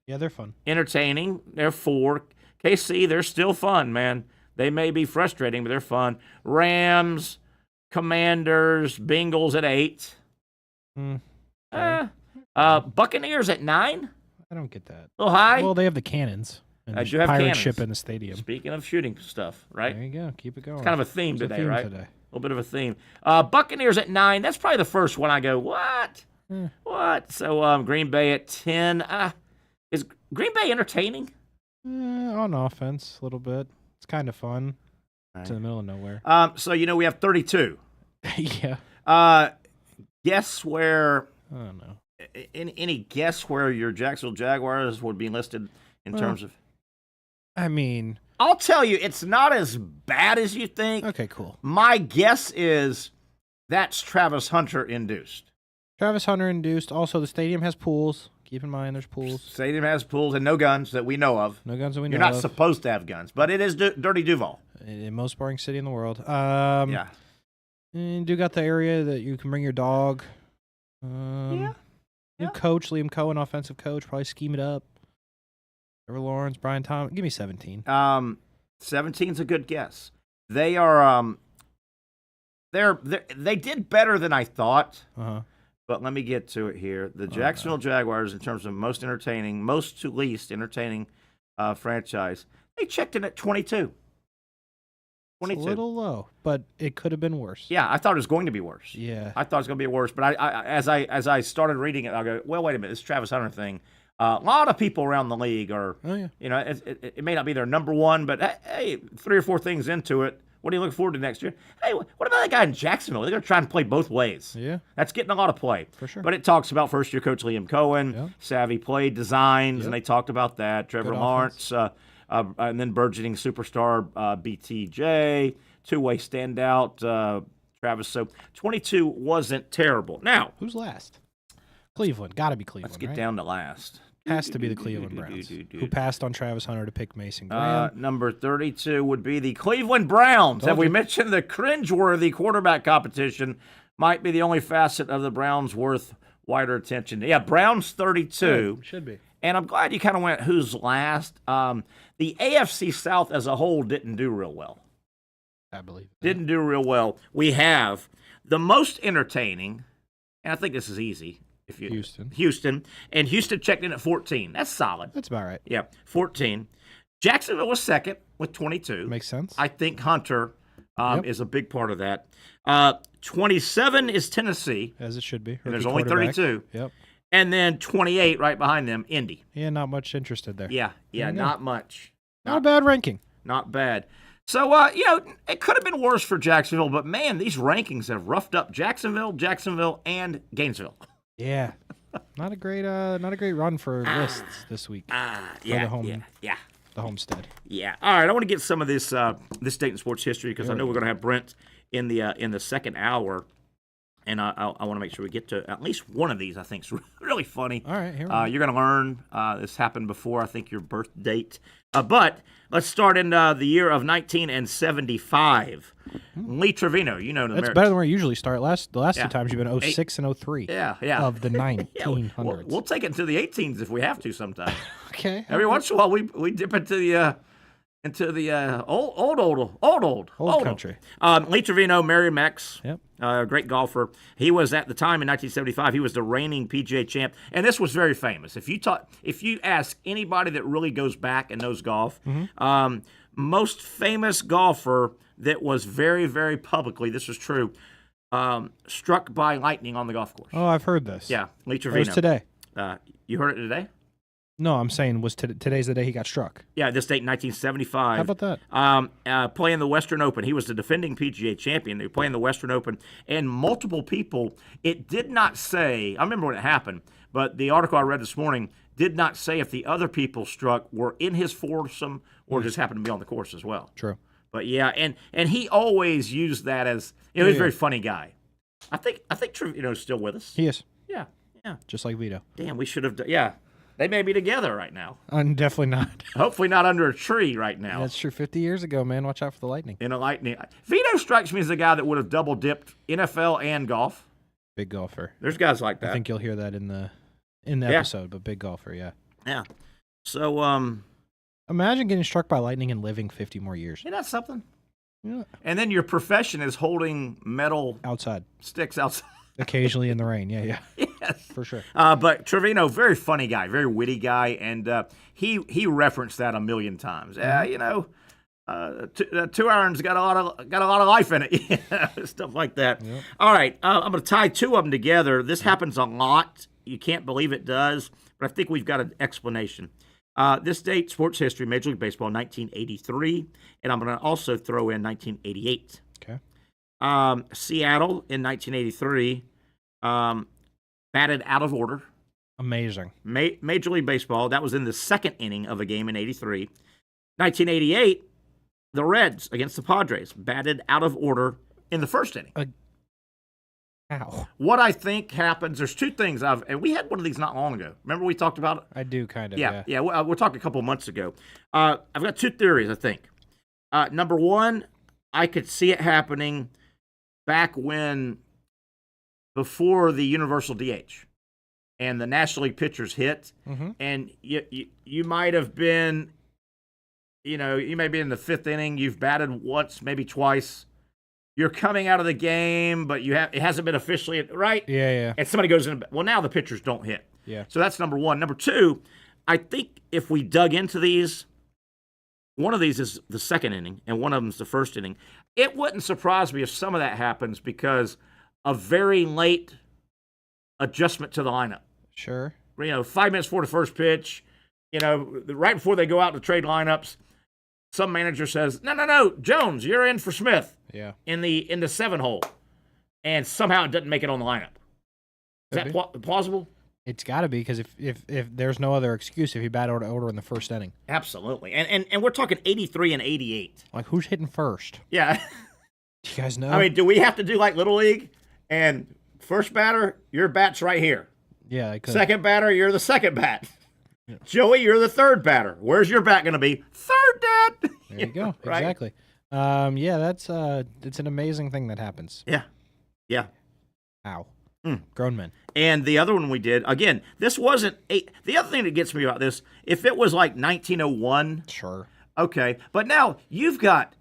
Yeah, they're fun. Entertaining. They're 4. KC. They're still fun, man. They may be frustrating, but they're fun. Rams, Commanders, Bengals at 8. Buccaneers at 9. I don't get that. A little high. Well, they have the cannons. And I do have pirate cannons. ship in the stadium. Speaking of shooting stuff, right? There you go. Keep it going. It's kind of a theme There's today, a theme right? today. A little bit of a theme. Buccaneers at 9. That's probably the first one I go, what? What? So Green Bay at 10. Is Green Bay entertaining? On offense, a little bit. It's kind of fun. Right. It's in the middle of nowhere. So, we have 32. Yeah. guess where? I don't know. Any guess where your Jacksonville Jaguars would be listed in terms of? I mean, I'll tell you, it's not as bad as you think. okay, cool. My guess is that's Travis Hunter induced. Travis Hunter induced. Also, the stadium has pools. Keep in mind, there's pools. Stadium has pools and no guns that we know of. No guns that we know You're not of. supposed to have guns, but it is Dirty Duval. In most boring city in the world. Yeah. And you do got the area that you can bring your dog. New coach, Liam Cohen, offensive coach, probably scheme it up. Trevor Lawrence, Brian Thomas. Give me 17. 17's a good guess. They are they did better than I thought. Uh-huh. But let me get to it here. The Jacksonville Jaguars, in terms of most to least entertaining franchise, they checked in at 22. 22. It's a little low, but it could have been worse. Yeah, I thought it was going to be worse. Yeah. I thought it was going to be worse. But as I started reading it, I go, well, wait a minute, this Travis Hunter thing. A lot of people around the league are, it may not be their number one, but hey, 3 or 4 things into it. What are you looking forward to next year? Hey, what about that guy in Jacksonville? They're going to try and play both ways. Yeah. That's getting a lot of play. For sure. But it talks about first-year coach Liam Cohen, savvy play designs, and they talked about that. Trevor Lawrence, and then burgeoning superstar BTJ, two-way standout Travis. So 22 wasn't terrible. Now, who's last? Cleveland. Got to be Cleveland, let's get right? down to last. Has to be the Cleveland Browns, who passed on Travis Hunter to pick Mason Graham. Number 32 would be the Cleveland Browns. Have we mentioned the cringeworthy quarterback competition might be the only facet of the Browns worth wider attention? Yeah, Browns 32. Should be. And I'm glad you kind of went who's last. The AFC South as a whole didn't do real well. I believe. Didn't do real well. We have the most entertaining, and I think this is easy. Houston. And Houston checked in at 14. That's solid. That's about right. Yeah, 14. Jacksonville was second with 22. Makes sense. I think Hunter is a big part of that. 27 is Tennessee. As it should be. And there's only 32. Yep. And then 28 right behind them, Indy. Yeah, not much interested there. Yeah, not much. Not a bad ranking. Not bad. So, it could have been worse for Jacksonville, but, man, these rankings have roughed up Jacksonville, and Gainesville. Yeah, not a great run for lists this week. The homestead. Yeah. All right, I want to get some of this Dayton sports history because I know we're going to have Brent in the second hour, and I want to make sure we get to at least one of these. I think is really funny. All right, here we go. You're going to learn this happened before I think your birth date, but let's start in the year of 1975. Lee Trevino, that's better than where you usually start. The last 2 times you've been 06 and 03. Yeah. Of the 1900s. We'll take it to the 18s if we have to sometime. Okay. Every once in a while we dip into the old country. Lee Trevino, Mary Mex, Yep. Great golfer. He was at the time in 1975. He was the reigning PGA champ, and this was very famous. If you ask anybody that really goes back and knows golf, most famous golfer that was very, very publicly, this was true, struck by lightning on the golf course. Oh, I've heard this. Yeah, Lee Trevino. It was today. You heard it today? No, I'm saying today's the day he got struck. Yeah, this date, 1975. How about that? Playing the Western Open. He was the defending PGA champion. They were playing the Western Open. And multiple people, it did not say, I remember when it happened, but the article I read this morning did not say if the other people struck were in his foursome or just happened to be on the course as well. True. But yeah, and he always used that as, he's a very funny guy. I think Trevino's still with us. He is. Yeah. Just like Vito. Damn, we should have done, yeah. They may be together right now. Definitely not. Hopefully not under a tree right now. That's true. 50 years ago, man. Watch out for the lightning. In a lightning. Vito strikes me as a guy that would have double dipped NFL and golf. Big golfer. There's guys like that. I think you'll hear that in the episode, but big golfer, yeah. Yeah. So, imagine getting struck by lightning and living 50 more years. Isn't that something? Yeah. And then your profession is holding metal outside sticks outside. Occasionally in the rain, yeah. Yes. For sure. But Trevino, very funny guy, very witty guy, and he referenced that a million times. Two irons got a lot of life in it, stuff like that. Yep. All right, I'm going to tie two of them together. This happens a lot. You can't believe it does, but I think we've got an explanation. This date, sports history, Major League Baseball, 1983, and I'm going to also throw in 1988. Okay. Seattle in 1983. batted out of order. Amazing. Major League Baseball, that was in the second inning of a game in 83. 1988, the Reds against the Padres, batted out of order in the first inning. How? What I think happens, there's two things and we had one of these not long ago. Remember we talked about it? I do, kind of, Yeah, we're talking a couple of months ago. I've got two theories, I think. Number one, I could see it happening back before the universal DH and the National League pitchers hit, and you might have been, you may be in the fifth inning, you've batted once, maybe twice, you're coming out of the game, but it hasn't been officially, right? Yeah. And somebody goes in, well, now the pitchers don't hit. Yeah. So that's number one. Number two, I think if we dug into these, one of these is the second inning, and one of them is the first inning. It wouldn't surprise me if some of that happens because a very late adjustment to the lineup. Sure. 5 minutes before the first pitch, right before they go out to trade lineups, some manager says, no, Jones, you're in for Smith. Yeah. In the 7 hole. And somehow it doesn't make it on the lineup. Is that plausible? It's got to be, because if there's no other excuse if you bat order in the first inning. Absolutely. And we're talking 83 and 88. Like, who's hitting first? Yeah. Do you guys know? I mean, do we have to do like Little League? And first batter, your bat's right here. Yeah, I could. Second batter, you're the second bat. Yeah. Joey, you're the third batter. Where's your bat going to be? Third, Dad. There you go. Right? Exactly. Yeah, it's an amazing thing that happens. Yeah. Ow. Grown men. And the other one we did, again, this wasn't the other thing that gets me about this, if it was like 1901. Sure. Okay. But now you've got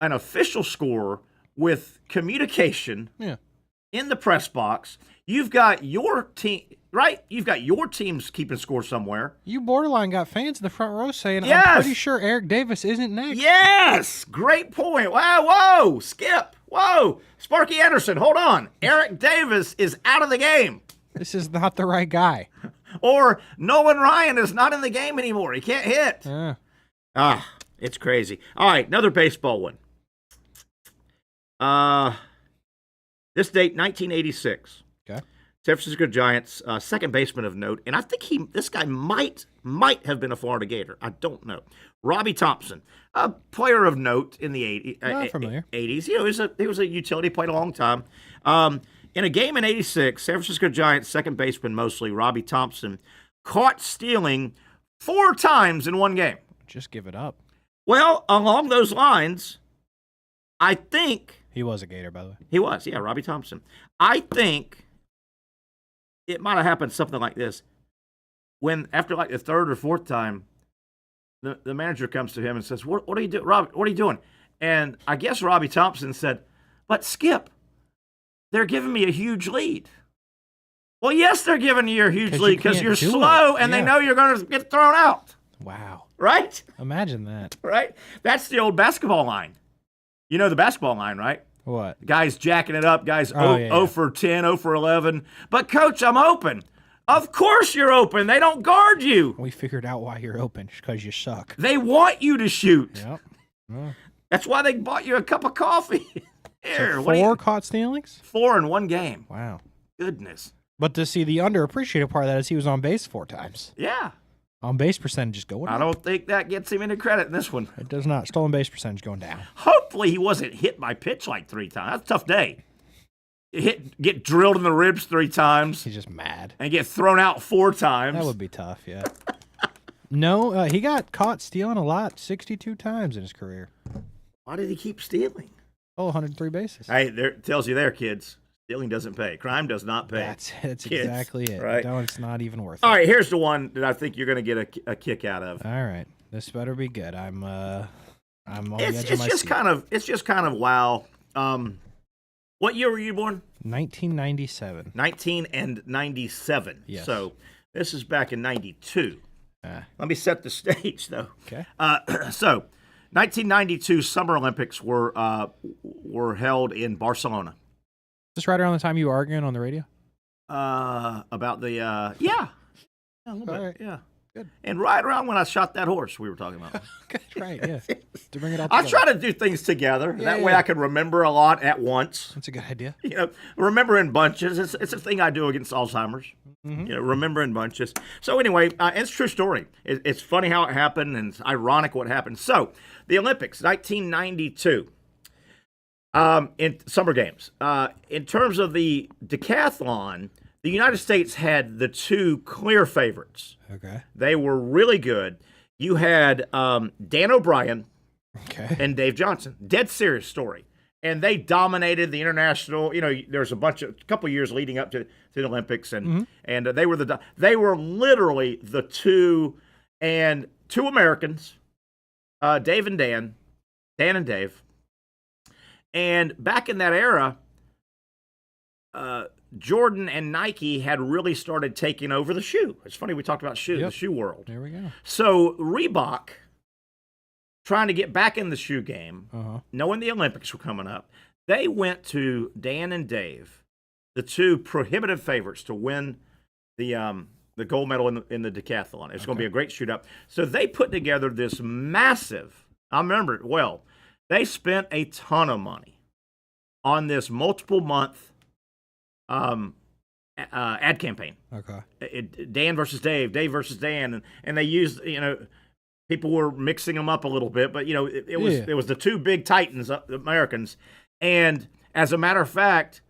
an official score with communication in the press box. You've got your team, right? You've got your teams keeping score somewhere. You borderline got fans in the front row saying, yes! I'm pretty sure Eric Davis isn't next. Yes! Great point. Wow, whoa, Skip. Whoa, Sparky Anderson, hold on. Eric Davis is out of the game. This is not the right guy. Or Nolan Ryan is not in the game anymore. He can't hit. Yeah. It's crazy. All right, another baseball one. This date, 1986. Okay. San Francisco Giants, second baseman of note, and I think this guy might have been a Florida Gator. I don't know. Robbie Thompson, a player of note in the 80s. Not familiar. 80s. He was a utility, played a long time. In a game in 86, San Francisco Giants second baseman mostly, Robbie Thompson, caught stealing 4 times in one game. Just give it up. Well, along those lines, I think... He was a Gator, by the way. He was, yeah, Robbie Thompson. I think it might have happened something like this. When, after like the third or fourth time, the manager comes to him and says, what are you doing, Robbie? What are you doing? And I guess Robbie Thompson said, but Skip, they're giving me a huge lead. Well, yes, they're giving you a huge lead because you're slow and they know you're going to get thrown out. Wow. Right? Imagine that. Right? That's the old basketball line. You know the basketball line, right? What? Guys jacking it up. Guys 0 for 10, 0 for 11. But, Coach, I'm open. Of course you're open. They don't guard you. We figured out why you're open, because you suck. They want you to shoot. Yep. Yeah. That's why they bought you a cup of coffee. Here, so 4 caught stealings? 4 in one game. Wow. Goodness. But to see the underappreciated part of that is he was on base 4 times. Yeah. On base percentage is going I don't think that gets him any credit in this one. It does not. Stolen base percentage going down. Hopefully he wasn't hit by pitch like 3 times. That's a tough day. Get drilled in the ribs 3 times. He's just mad. And get thrown out 4 times. That would be tough, yeah. No, he got caught stealing a lot, 62 times in his career. Why did he keep stealing? 103 bases. Hey, it tells you there, kids. Stealing doesn't pay. Crime does not pay. That's kids, exactly it. Right? No, it's not even worth it. All right, here's the one that I think you're going to get a kick out of. All right, this better be good. I'm on the edge It's of my just seat. It's just kind of wow. What year were you born? 1997. 1997. Yes. So this is back in 92. Let me set the stage, though. Okay. So 1992 Summer Olympics were held in Barcelona. Is this right around the time you were arguing on the radio? About the yeah, a little bit. All right. Yeah. Good. And right around when I shot that horse we were talking about. Good, right, yeah. To bring it all I together. try to do things together. Yeah, That way I can remember a lot at once. That's a good idea. Remember in bunches. It's a thing I do against Alzheimer's. Remember in bunches. So anyway, it's a true story. It's funny how it happened, and it's ironic what happened. So the Olympics, 1992, in Summer Games. In terms of the decathlon, the United States had the two clear favorites. Okay. They were really good. You had Dan O'Brien and Dave Johnson. Dead serious story. And they dominated the international. There's a couple years leading up to the Olympics, and they were literally the two Americans, Dave and Dan and Dave. And back in that era, Jordan and Nike had really started taking over the shoe. It's funny we talked about the shoe world. There we go. So Reebok, trying to get back in the shoe game, knowing the Olympics were coming up, they went to Dan and Dave, the two prohibitive favorites to win the gold medal in the decathlon. It's going to be a great shootout. So they put together this massive, I remember it well, they spent a ton of money on this multiple month ad campaign. Okay. Dan versus Dave versus Dan, and they used, people were mixing them up a little bit, but it was the two big titans, the Americans, and as a matter of fact,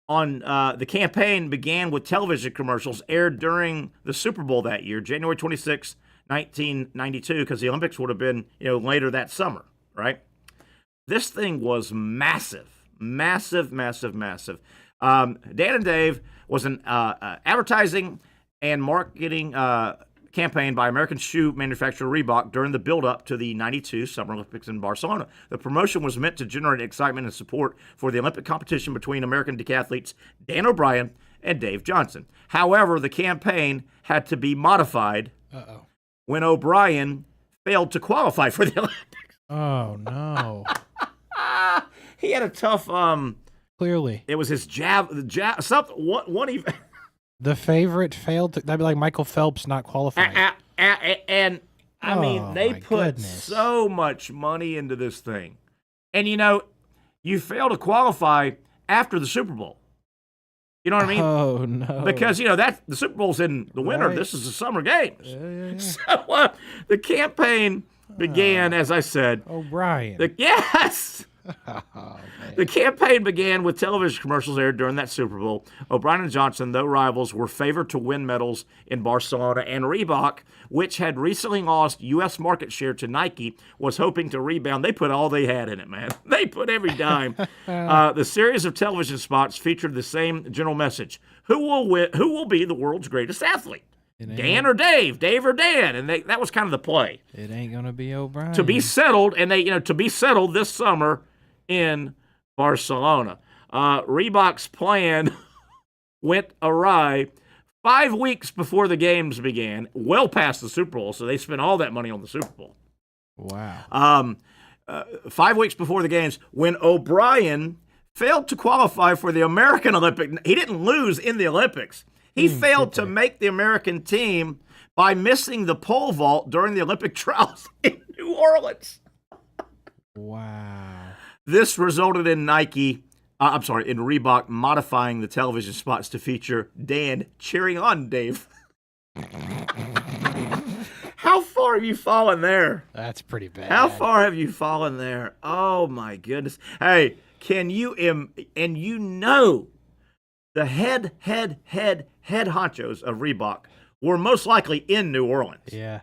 on the campaign began with television commercials aired during the Super Bowl that year, January 26, 1992, because the Olympics would have been later that summer, right? This thing was massive. Dan and Dave was an advertising and marketing campaign by American shoe manufacturer Reebok during the build-up to the 92 Summer Olympics in Barcelona. The promotion was meant to generate excitement and support for the Olympic competition between American decathletes Dan O'Brien and Dave Johnson. However, the campaign had to be modified when O'Brien failed to qualify for the Olympics. Oh, no. He had a tough... Clearly. It was his jab, something, one event. The favorite failed. That'd be like Michael Phelps not qualifying. And I mean, they put so much money into this thing. And, you fail to qualify after the Super Bowl. You know what I mean? Oh, no. Because, the Super Bowl's in the winter. Right. This is the Summer Games. Yeah. So the campaign began, as I said. O'Brien. Yes! The campaign began with television commercials aired during that Super Bowl. O'Brien and Johnson, though rivals, were favored to win medals in Barcelona, and Reebok, which had recently lost U.S. market share to Nike, was hoping to rebound. They put all they had in it, man. They put every dime. The series of television spots featured the same general message: Who will be the world's greatest athlete? Dan or Dave or Dan, and that was kind of the play. It ain't gonna be O'Brien. To be settled, and to be settled this summer in Barcelona. Reebok's plan went awry 5 weeks before the games began, well past the Super Bowl, so they spent all that money on the Super Bowl. Wow. 5 weeks before the games, when O'Brien failed to qualify for the American Olympic, he didn't lose in the Olympics. He failed to make the American team by missing the pole vault during the Olympic trials in New Orleans. Wow. This resulted in Reebok modifying the television spots to feature Dan cheering on Dave. How far have you fallen there? That's pretty bad. How far have you fallen there? Oh, my goodness. Hey, can you, and the head honchos of Reebok were most likely in New Orleans. Yeah.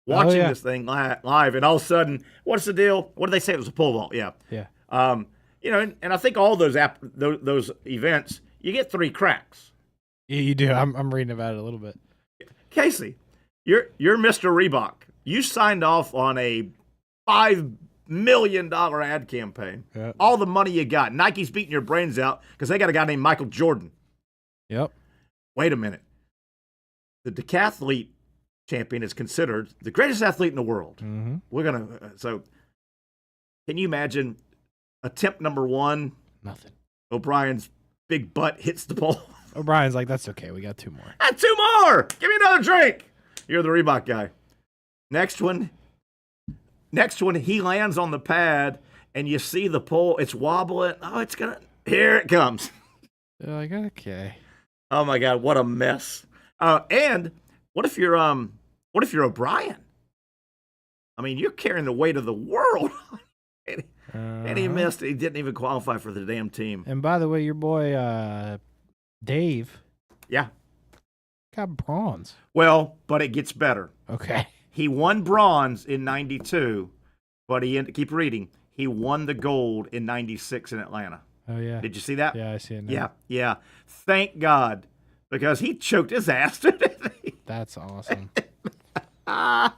Watching this thing live, and all of a sudden, what's the deal? What did they say? It was a pole vault. Yeah. Yeah. And I think all those events, you get 3 cracks. Yeah, you do. I'm reading about it a little bit. Casey, you're Mr. Reebok. You signed off on a $5 million ad campaign. Yep. All the money you got. Nike's beating your brains out because they got a guy named Michael Jordan. Yep. Wait a minute. The decathlete champion is considered the greatest athlete in the world. Mm-hmm. So can you imagine attempt number 1? Nothing. O'Brien's big butt hits the pole. O'Brien's like, that's okay. We got 2 more. 2 more. Give me another drink. You're the Reebok guy. Next one, he lands on the pad, and you see the pole. It's wobbling. Oh, here it comes. You're like, okay. Oh my God, what a mess. And what if you're O'Brien? I mean, you're carrying the weight of the world. And he missed. He didn't even qualify for the damn team. And by the way, your boy Dave. Yeah. Got bronze. Well, but it gets better. Okay. He won bronze in 92, but keep reading. He won the gold in 96 in Atlanta. Oh, yeah. Did you see that? Yeah, I see it now. Yeah. Thank God, because he choked his ass. That's awesome. How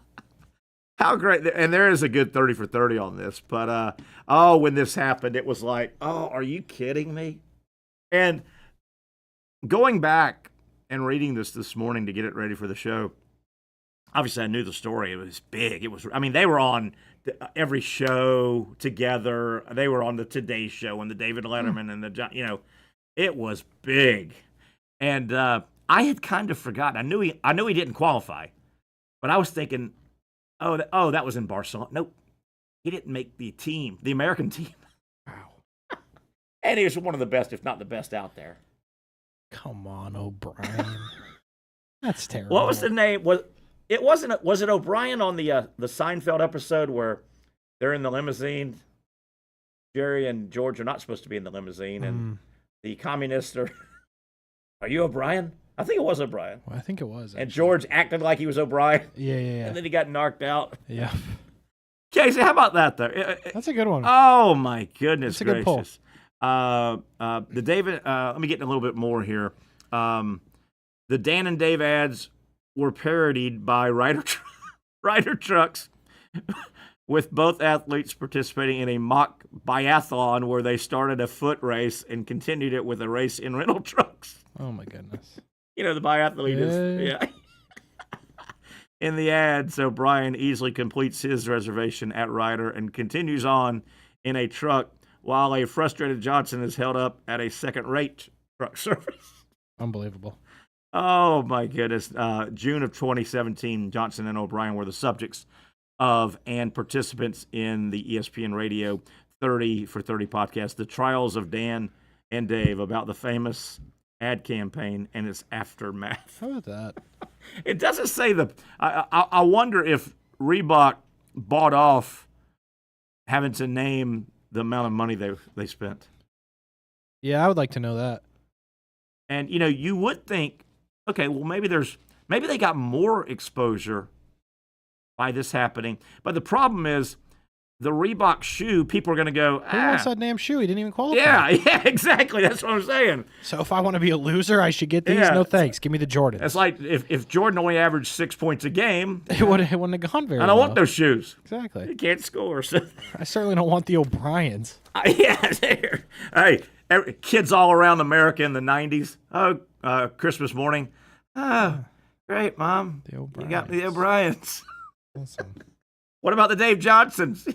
great. And there is a good 30 for 30 on this. But, when this happened, it was like, oh, are you kidding me? And going back and reading this morning to get it ready for the show, obviously I knew the story. It was big. They were on every show together. They were on the Today Show and the David Letterman and the, it was big. And I had kind of forgotten. I knew he didn't qualify, but I was thinking, that was in Barcelona. Nope. He didn't make the team, the American team. Wow. And he was one of the best, if not the best out there. Come on, O'Brien. That's terrible. What was the name? Was it O'Brien on the Seinfeld episode where they're in the limousine? Jerry and George are not supposed to be in the limousine, and the communists are. Are you O'Brien? I think it was O'Brien. Well, I think it was. Actually. And George acted like he was O'Brien. Yeah. And then he got knocked out. Yeah. Casey, how about that though? That's a good one. Oh my goodness That's a good gracious! The David. Let me get in a little bit more here. The Dan and Dave ads were parodied by Ryder trucks, with both athletes participating in a mock biathlon where they started a foot race and continued it with a race in rental trucks. Oh my goodness! The biathlete is in the ad. So Brian easily completes his reservation at Ryder and continues on in a truck, while a frustrated Johnson is held up at a second-rate truck service. Unbelievable. Oh, my goodness. June of 2017, Johnson and O'Brien were the subjects of and participants in the ESPN Radio 30 for 30 podcast, The Trials of Dan and Dave, about the famous ad campaign and its aftermath. How about that? It doesn't say I wonder if Reebok bought off having to name the amount of money they spent. Yeah, I would like to know that. And you would think, okay, well maybe they got more exposure by this happening. But the problem is the Reebok shoe, people are going to go, Who wants that damn shoe? He didn't even qualify. Yeah, exactly. That's what I'm saying. So if I want to be a loser, I should get these? Yeah. No thanks. Give me the Jordans. It's like if Jordan only averaged 6 points a game, it wouldn't have gone very well. I don't want those shoes. Exactly. You can't score. So. I certainly don't want the O'Briens. Hey, kids all around America in the 90s. Christmas morning. Great, Mom. You got the O'Briens. Awesome. What about the Dave Johnsons?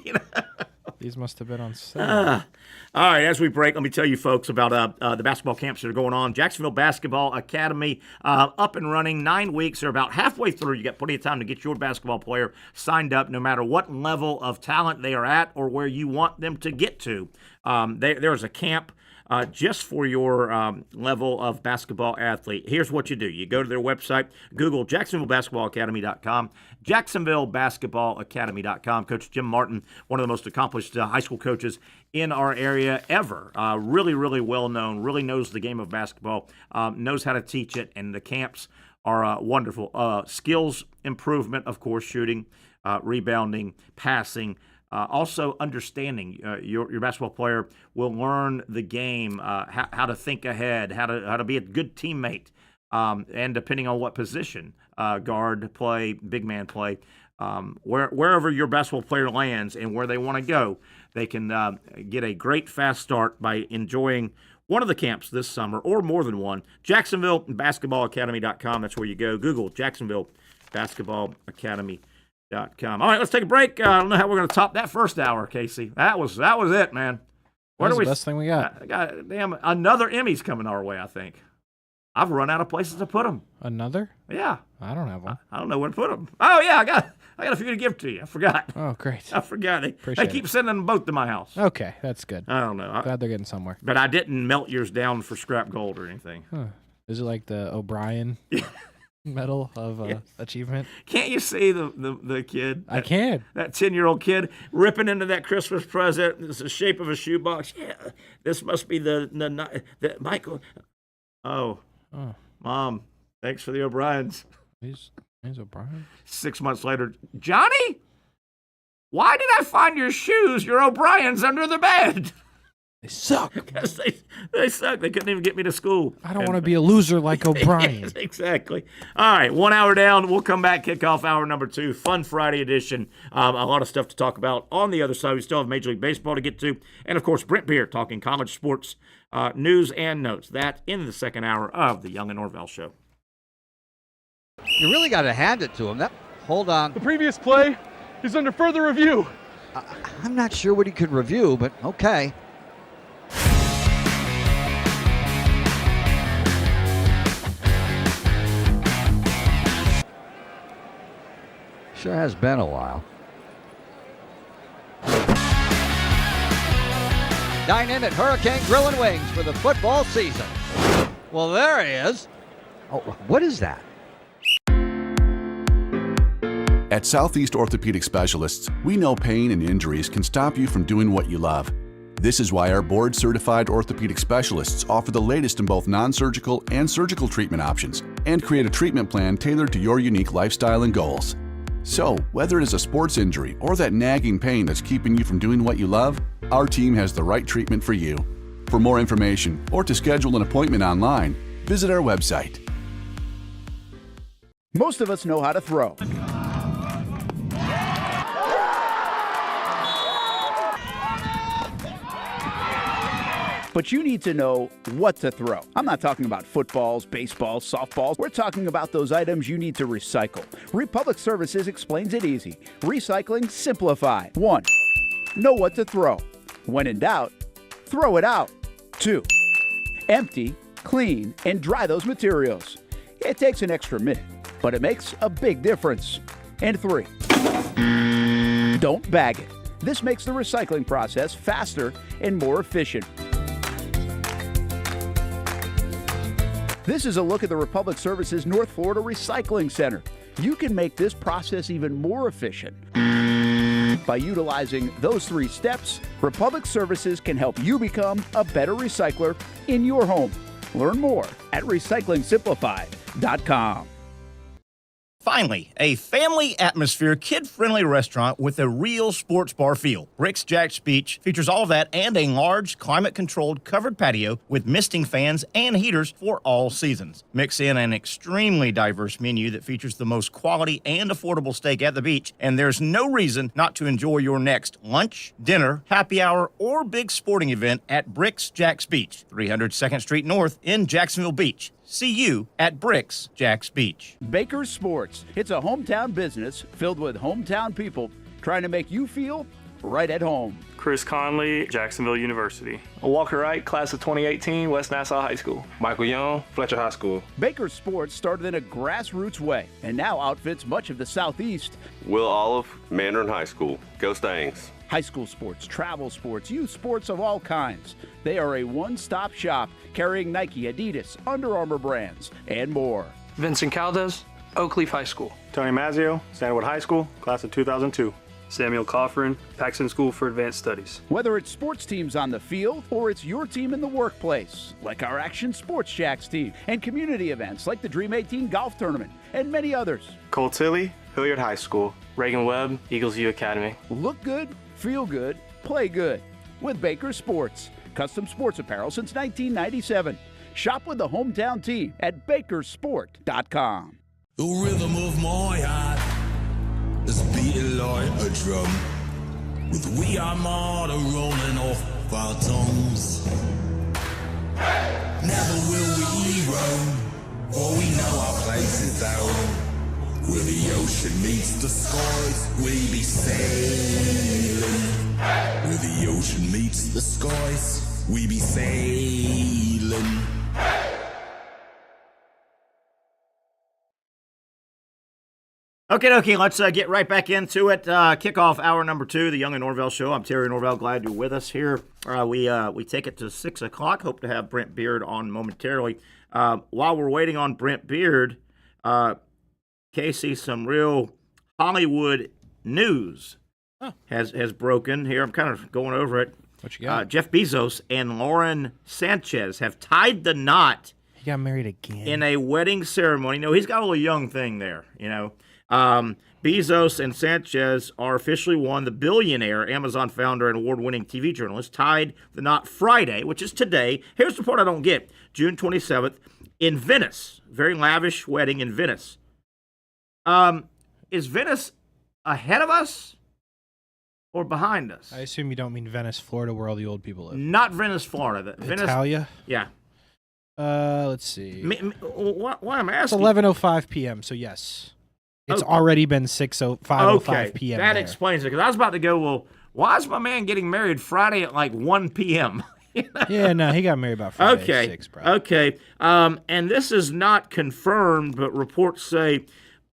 These must have been on sale. All right, as we break, let me tell you folks about the basketball camps that are going on. Jacksonville Basketball Academy up and running, 9 weeks. They're about halfway through. You got plenty of time to get your basketball player signed up, no matter what level of talent they are at or where you want them to get to. There's a camp just for your level of basketball athlete. Here's what you do. You go to their website, Google JacksonvilleBasketballAcademy.com, JacksonvilleBasketballAcademy.com. Coach Jim Martin, one of the most accomplished high school coaches in our area ever. Really, really well known, really knows the game of basketball, knows how to teach it, and the camps are wonderful. Skills improvement, of course, shooting, rebounding, passing, also understanding. Your basketball player will learn the game, how to think ahead, how to be a good teammate, and depending on what position, guard play, big man play, wherever your basketball player lands and where they want to go, they can get a great fast start by enjoying one of the camps this summer or more than one. JacksonvilleBasketballAcademy.com. That's where you go. Google Jacksonville Basketball Academy. .com. All right, let's take a break. I don't know how we're going to top that first hour, Casey. That was it, man. That's the best thing we got. Damn, another Emmy's coming our way, I think. I've run out of places to put them. Another? Yeah. I don't have one. I don't know where to put them. Oh, yeah, I got a few to give to you. I forgot. Oh, great. I forgot. They Appreciate keep it. sending them both to my house. Okay, that's good. I don't know. Glad they're getting somewhere. But I didn't melt yours down for scrap gold or anything. Huh. Is it like the O'Brien medal of achievement? Can't you see the kid? I can. That 10-year-old kid ripping into that Christmas present. It's the shape of a shoebox. Yeah, this must be the Michael. Oh, Mom, thanks for the O'Briens. He's O'Brien. 6 months later, Johnny, why did I find your shoes, your O'Briens, under the bed? They suck. Because they suck. They couldn't even get me to school. I don't want to be a loser like O'Brien. Yes, exactly. All right, 1 hour down. We'll come back, kick off hour number 2. Fun Friday edition. A lot of stuff to talk about. On the other side, we still have Major League Baseball to get to. And, of course, Brent Beer talking college sports news and notes. That in the second hour of the Young and Norvelle Show. You really got to hand it to him. Hold on. The previous play is under further review. I'm not sure what he could review, but okay. Sure has been a while. Dine in at Hurricane Grill and Wings for the football season. Well, there he is. Oh, what is that? At Southeast Orthopedic Specialists, we know pain and injuries can stop you from doing what you love. This is why our board-certified orthopedic specialists offer the latest in both non-surgical and surgical treatment options and create a treatment plan tailored to your unique lifestyle and goals. So, whether it is a sports injury or that nagging pain that's keeping you from doing what you love, our team has the right treatment for you. For more information or to schedule an appointment online, visit our website. Most of us know how to throw. But you need to know what to throw. I'm not talking about footballs, baseballs, softballs. We're talking about those items you need to recycle. Republic Services explains it easy. Recycling simplified. 1. Know what to throw. When in doubt, throw it out. 2. Empty, clean, and dry those materials. It takes an extra minute, but it makes a big difference. And 3. Don't bag it. This makes the recycling process faster and more efficient. This is a look at the Republic Services North Florida Recycling Center. You can make this process even more efficient. By utilizing those 3 steps, Republic Services can help you become a better recycler in your home. Learn more at recyclingsimplified.com. Finally, a family atmosphere, kid-friendly restaurant with a real sports bar feel. Bricks Jack's Beach features all of that and a large, climate-controlled covered patio with misting fans and heaters for all seasons. Mix in an extremely diverse menu that features the most quality and affordable steak at the beach, and there's no reason not to enjoy your next lunch, dinner, happy hour, or big sporting event at Bricks Jack's Beach, 300 2nd Street North in Jacksonville Beach. See you at Bricks Jack's Beach. Baker's Sports. It's a hometown business filled with hometown people trying to make you feel right at home. Chris Conley, Jacksonville University. Walker Wright, class of 2018, West Nassau High School. Michael Young, Fletcher High School. Baker's Sports started in a grassroots way and now outfits much of the Southeast. Will Olive, Mandarin High School. Go Stangs. High school sports, travel sports, youth sports of all kinds. They are a one-stop shop carrying Nike, Adidas, Under Armour brands, and more. Vincent Caldes, Oakleaf High School. Tony Mazzio, Sandwood High School, class of 2002. Samuel Coffrin, Paxton School for Advanced Studies. Whether it's sports teams on the field or it's your team in the workplace, like our Action Sports Shacks team, and community events like the Dream 18 Golf Tournament, and many others. Cole Tilley, Hilliard High School. Reagan Webb, Eagles View Academy. Look good, feel good, play good with Baker Sports. Custom sports apparel since 1997. Shop with the hometown team at bakersport.com. The rhythm of my heart is beating like a drum, with We Are Martyr rolling off our tongues. Never will we roam, for we know our place is down. Where the ocean meets the skies, we be sailing. Where the ocean meets the skies, we be sailing. Okay, let's get right back into it. Kickoff hour number 2, the Young and Norvelle Show. I'm Terry Norvelle, glad you're with us here. We take it to 6 o'clock. Hope to have Brent Beard on momentarily. While we're waiting on Brent Beard, Casey, some real Hollywood news has broken here. I'm kind of going over it. What you got? Jeff Bezos and Lauren Sanchez have tied the knot. He got married again. In a wedding ceremony. No, he's got a little young thing there, you know. Bezos and Sanchez are officially one. The billionaire, Amazon founder, and award-winning TV journalist tied the knot Friday, which is today. Here's the part I don't get. June 27th in Venice. Very lavish wedding in Venice. Is Venice ahead of us or behind us? I assume you don't mean Venice, Florida, where all the old people live. Not Venice, Florida. Venice, Italia? Yeah. Let's see. Why I'm asking? It's 11:05 p.m., so yes. It's already been 5:05 p.m. That there. explains it, because I was about to go, well, why is my man getting married Friday at like 1 p.m.? Yeah, no, he got married about Friday at 6, probably. Okay. And this is not confirmed, but reports say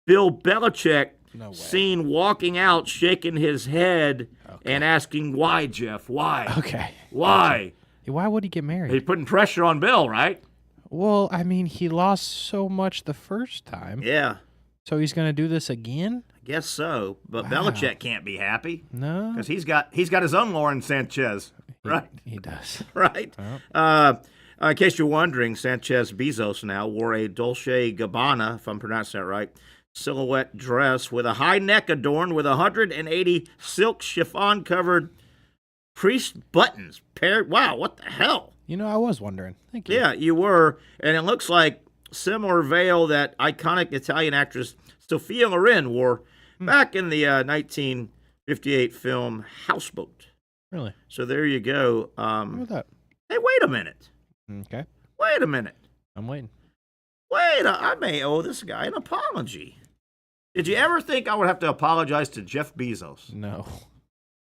Bill Belichick seen walking out, shaking his head, and asking, why, Jeff? Why? Okay. Why? Why would he get married? He's putting pressure on Bill, right? Well, I mean, he lost so much the first time. Yeah. So he's going to do this again? I guess so. But Belichick can't be happy. No. Because he's got his own Lauren Sanchez, right? He does. Right. In case you're wondering, Sanchez Bezos now wore a Dolce Gabbana, if I'm pronouncing that right, silhouette dress with a high neck adorned with 180 silk chiffon-covered priest buttons. Wow, what the hell? You know, I was wondering. Thank you. Yeah, you were. And it looks like similar veil that iconic Italian actress Sophia Loren wore back in the 1958 film Houseboat. Really? So there you go. Look at that. Hey, wait a minute. Okay. Wait a minute. I'm waiting. I may owe this guy an apology. Did you ever think I would have to apologize to Jeff Bezos? No.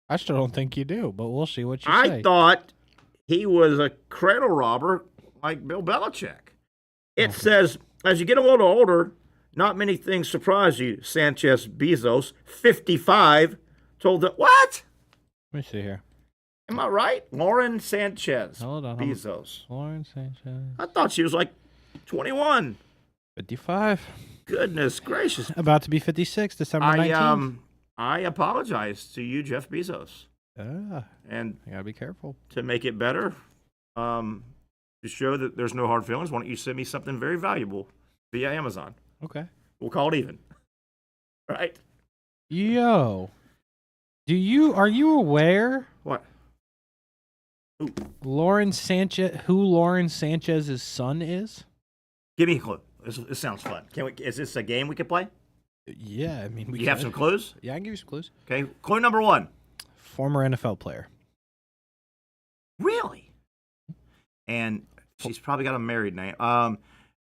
I still don't think you do, but we'll see what you say. I thought he was a cradle robber like Bill Belichick. It says, as you get a little older, not many things surprise you, Sanchez Bezos, 55, told the, what? Let me see here. Am I right? Lauren Sanchez Hold on. Bezos. Lauren Sanchez. I thought she was like 21. 55. Goodness gracious. About to be 56, December 19th. I apologize to you, Jeff Bezos. And you got to be careful. To make it better, to show that there's no hard feelings, why don't you send me something very valuable via Amazon? Okay. We'll call it even. Right? Yo. Are you aware? What? Who Lauren Sanchez's son is? Give me a clue. This sounds fun. Is this a game we could play? Yeah, I mean, you have some clues? Yeah, I can give you some clues. Okay, clue number 1. Former NFL player. Really? And she's probably got a married name.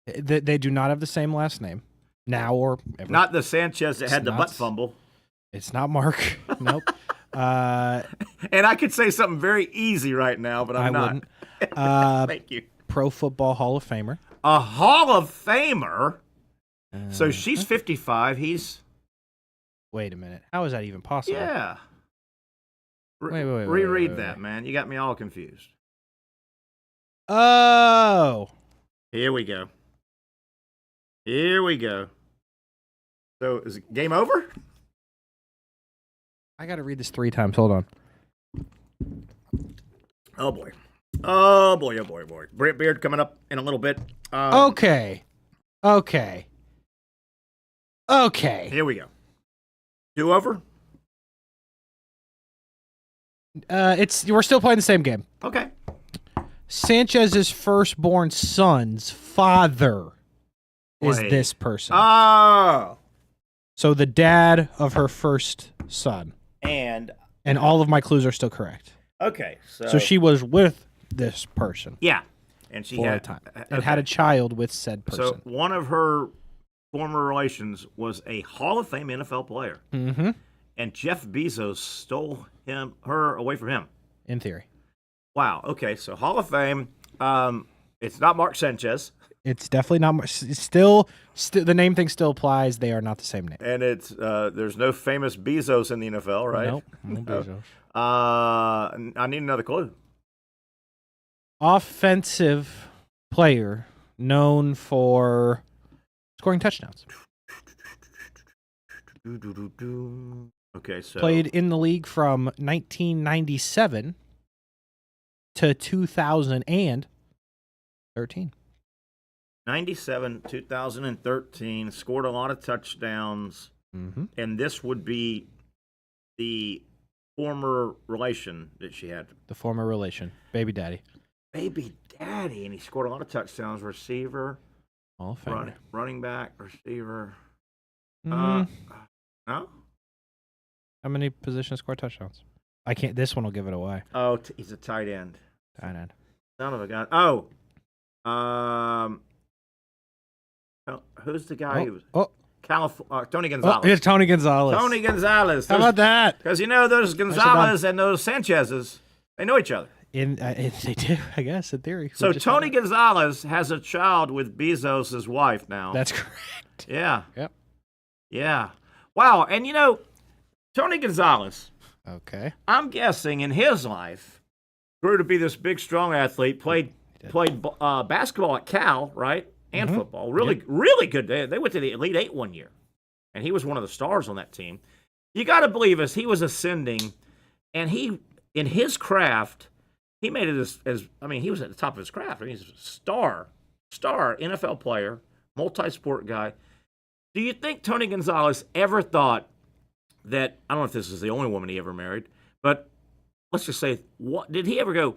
They do not have the same last name now or ever. Not the Sanchez that had the butt fumble. It's not Mark. Nope. And I could say something very easy right now, but I'm not. Wouldn't. Thank you. Pro Football Hall of Famer. A Hall of Famer? So she's 55. He's... Wait a minute. How is that even possible? Yeah. Wait. Reread that, man. You got me all confused. Oh. Here we go. So is it game over? I got to read this 3 times. Hold on. Oh, boy. Oh, boy. Brent Beard coming up in a little bit. Okay. Here we go. Do over? We're still playing the same game. Okay. Sanchez's firstborn son's father is this person. Oh. So the dad of her first son. And all of my clues are still correct. Okay. So she was with this person. Yeah. And she had a time. And had a child with said person. So one of her former relations was a Hall of Fame NFL player. Mm-hmm. And Jeff Bezos stole her away from him. In theory. Wow. Okay. So Hall of Fame. It's not Mark Sanchez. It's definitely not much. It's still the name thing still applies. They are not the same name. And it's there's no famous Bezos in the NFL, right? Nope. No Bezos. I need another clue. Offensive player known for scoring touchdowns. Okay, so Played in the league from 1997 to 2013. 97, 2013, scored a lot of touchdowns, and this would be the former relation that she had. The former relation, baby daddy. Baby daddy, and he scored a lot of touchdowns. Receiver, Hall of Famer. running back, receiver. No? No? How many positions score touchdowns? I can't. This one will give it away. Oh, he's a tight end. Tight end. Son of a gun. Who's the guy who was Tony Gonzalez. Oh, it's Tony Gonzalez. Tony Gonzalez. How about that? Because those Gonzalez and those Sanchez's, they know each other. They do, I guess, in theory. So Tony Gonzalez has a child with Bezos' wife now. That's correct. Yeah. Yep. Yeah. Wow. And Tony Gonzalez. Okay. I'm guessing in his life grew to be this big, strong athlete. Played basketball at Cal, right? And football. Really good. They went to the Elite Eight one year, and he was one of the stars on that team. You got to believe as he was ascending, and he in his craft, he made it as he was at the top of his craft. I mean, he's a star NFL player, multi-sport guy. Do you think Tony Gonzalez ever thought that, I don't know if this is the only woman he ever married, but let's just say, what did he ever go,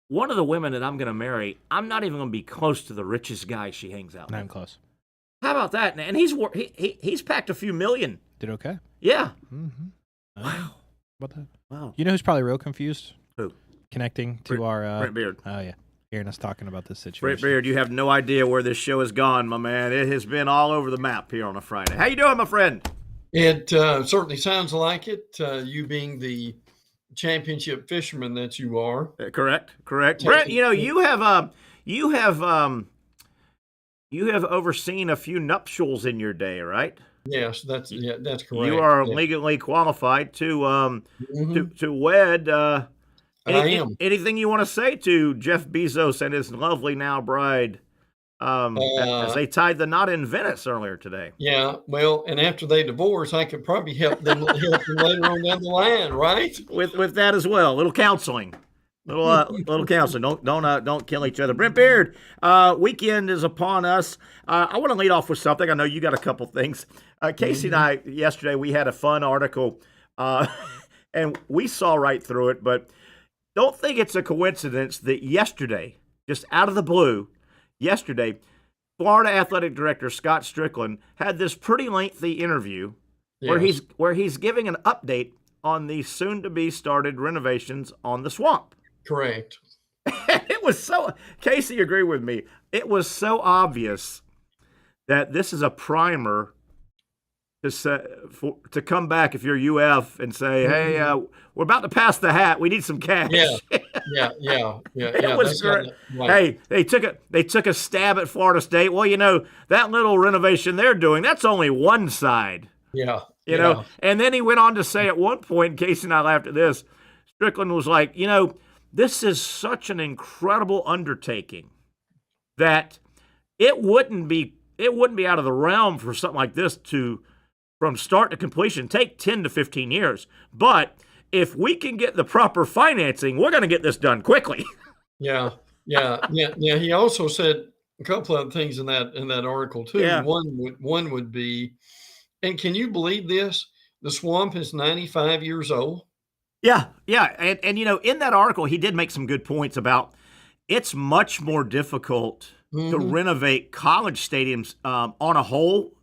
one of the women that I'm going to marry, I'm not even going to be close to the richest guy she hangs out with. Not even close. How about that? And he's packed a few million. Did okay? Yeah. Mm-hmm. Wow. What the? Wow. You know who's probably real confused? Who? Connecting to our Brent Beard. Oh yeah, hearing us talking about this situation. Brent Beard, you have no idea where this show has gone, my man. It has been all over the map here on a Friday. How you doing, my friend? It certainly sounds like it. You being the championship fisherman that you are. Correct. Brent, you have overseen a few nuptials in your day, right? Yes, that's correct. You are legally qualified to wed. I am. Anything you want to say to Jeff Bezos and his lovely now bride as they tied the knot in Venice earlier today? Yeah, well, and after they divorce, I could probably help them later on down the line, right? With that as well, a little counseling. Little counseling. Don't kill each other. Brent Beard, weekend is upon us. I want to lead off with something. I know you got a couple things. Casey and I yesterday we had a fun article, and we saw right through it. But don't think it's a coincidence that yesterday, just out of the blue, Florida Athletic Director Scott Strickland had this pretty lengthy interview where he's giving an update on the soon-to-be started renovations on the Swamp. Correct. It was so, Casey agreed with me, it was so obvious that this is a primer to come back if you're UF and say, hey, we're about to pass the hat. We need some cash. Yeah. It was great. Hey, they took a stab at Florida State. Well, that little renovation they're doing, that's only one side. Yeah. You know, and then he went on to say at one point, Casey and I laughed at this, Strickland was like, this is such an incredible undertaking that it wouldn't be out of the realm for something like this to, from start to completion, take 10 to 15 years. But if we can get the proper financing, we're going to get this done quickly. Yeah. He also said a couple of things in that article too. Yeah. One would be, and can you believe this? The Swamp is 95 years old. Yeah. And in that article, he did make some good points about it's much more difficult to renovate college stadiums on a whole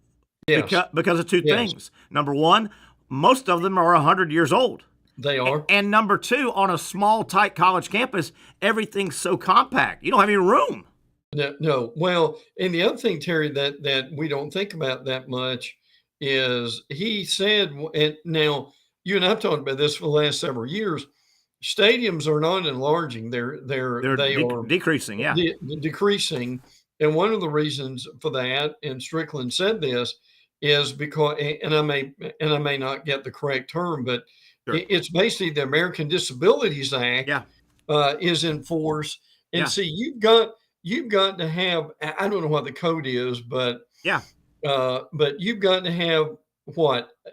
because of two things. Number one, most of them are 100 years old. They are. And number two, on a small, tight college campus, everything's so compact. You don't have any room. No. Well, and the other thing, Terry, that we don't think about that much is he said, and now you and I've talked about this for the last several years, stadiums are not enlarging. They are decreasing. Yeah, decreasing. And one of the reasons for that, and Strickland said this, is because, and I may not get the correct term, but sure. it's basically the American Disabilities Act is in force. And see, you've got to have, I don't know what the code is, but you've got to have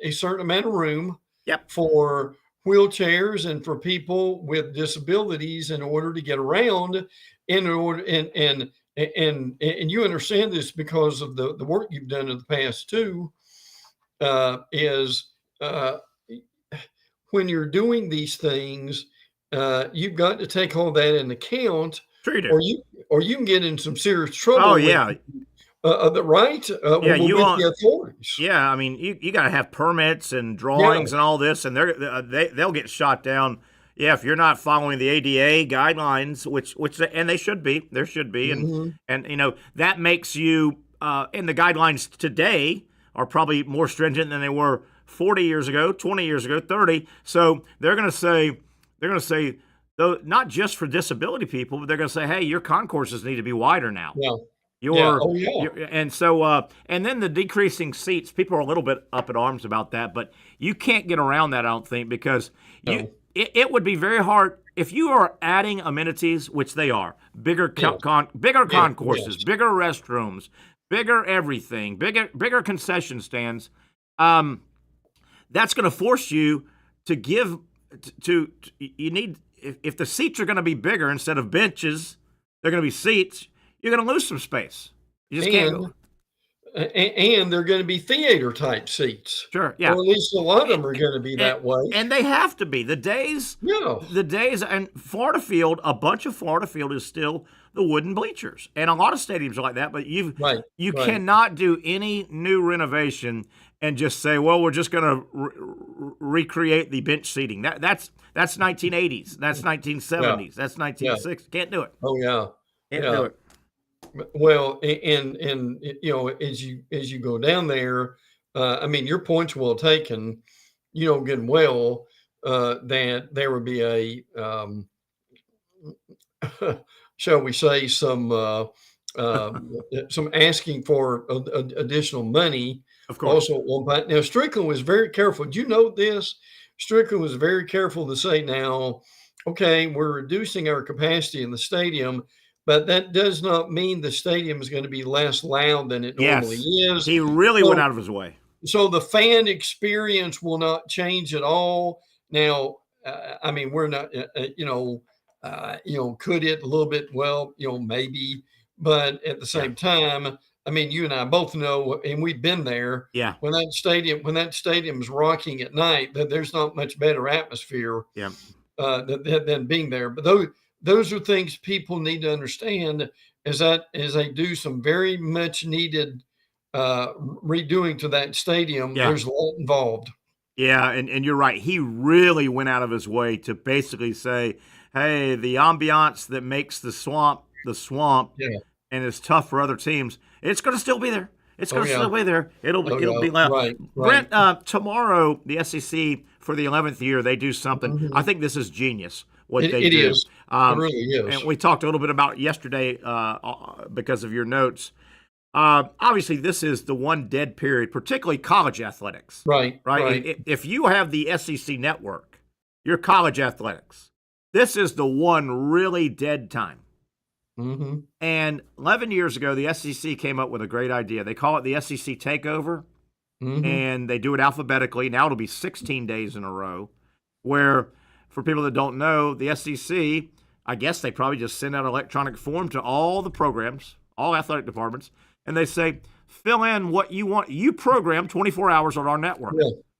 a certain amount of room for wheelchairs and for people with disabilities in order to get around, and you understand this because of the work you've done in the past too, is when you're doing these things, you've got to take all that into account, or you can get in some serious trouble. Oh yeah. The right? With the authorities. Yeah, I mean, you got to have permits and drawings and all this, and they'll get shot down. Yeah, if you're not following the ADA guidelines, which and they should be, there should be, and you know that makes you. And the guidelines today are probably more stringent than they were 40 years ago, 20 years ago, 30. So they're going to say, though, not just for disability people, but they're going to say, hey, your concourses need to be wider now. Yeah. And so, and then the decreasing seats, people are a little bit up in arms about that, but you can't get around that, I don't think, because it would be very hard if you are adding amenities, which they are, bigger concourses, bigger restrooms, bigger everything, bigger concession stands. That's going to force you to give to you need if the seats are going to be bigger instead of benches, they're going to be seats. You're going to lose some space. You just can't go. And they're going to be theater type seats. Sure, yeah. Or at least a lot of them are going to be that way. And they have to be. The days, and Florida Field, a bunch of Florida Field is still the wooden bleachers. And a lot of stadiums are like that, but you cannot do any new renovation and just say, well, we're just going to recreate the bench seating. That's 1980s. That's 1970s. That's 1960s. Can't do it. Oh, yeah. Can't do it. Well, and you know, as you go down there, I mean, your point's well taken. You know, good and well that there would be a, shall we say, some asking for additional money. Of course. Also, at one point. Now, Strickland was very careful. Do you know this? Strickland was very careful to say, now, okay, we're reducing our capacity in the stadium, but that does not mean the stadium is going to be less loud than it normally is. He really went out of his way. So the fan experience will not change at all. Now, I mean, we're not, could it a little bit? Well, maybe, but at the same time, I mean, you and I both know, and we've been there. Yeah. When that stadium is rocking at night, that there's not much better atmosphere. Yeah. Than being there. But those are things people need to understand as they do some very much needed redoing to that stadium. Yeah. There's a lot involved. Yeah, and you're right. He really went out of his way to basically say, hey, the ambiance that makes the swamp, and is tough for other teams, it's going to still be there. It's going to still be there. It'll be loud. Right. Brent, tomorrow, the SEC, for the 11th year, they do something. Mm-hmm. I think this is genius, what they do. It is. It really is. And we talked a little bit about it yesterday because of your notes. Obviously, this is the one dead period, particularly college athletics. Right. If you have the SEC network, your college athletics, this is the one really dead time. Mm-hmm. And 11 years ago, the SEC came up with a great idea. They call it the SEC Takeover, and they do it alphabetically. Now it'll be 16 days in a row, where, for people that don't know, the SEC, I guess they probably just send out an electronic form to all the programs, all athletic departments, and they say, fill in what you want. You program 24 hours on our network.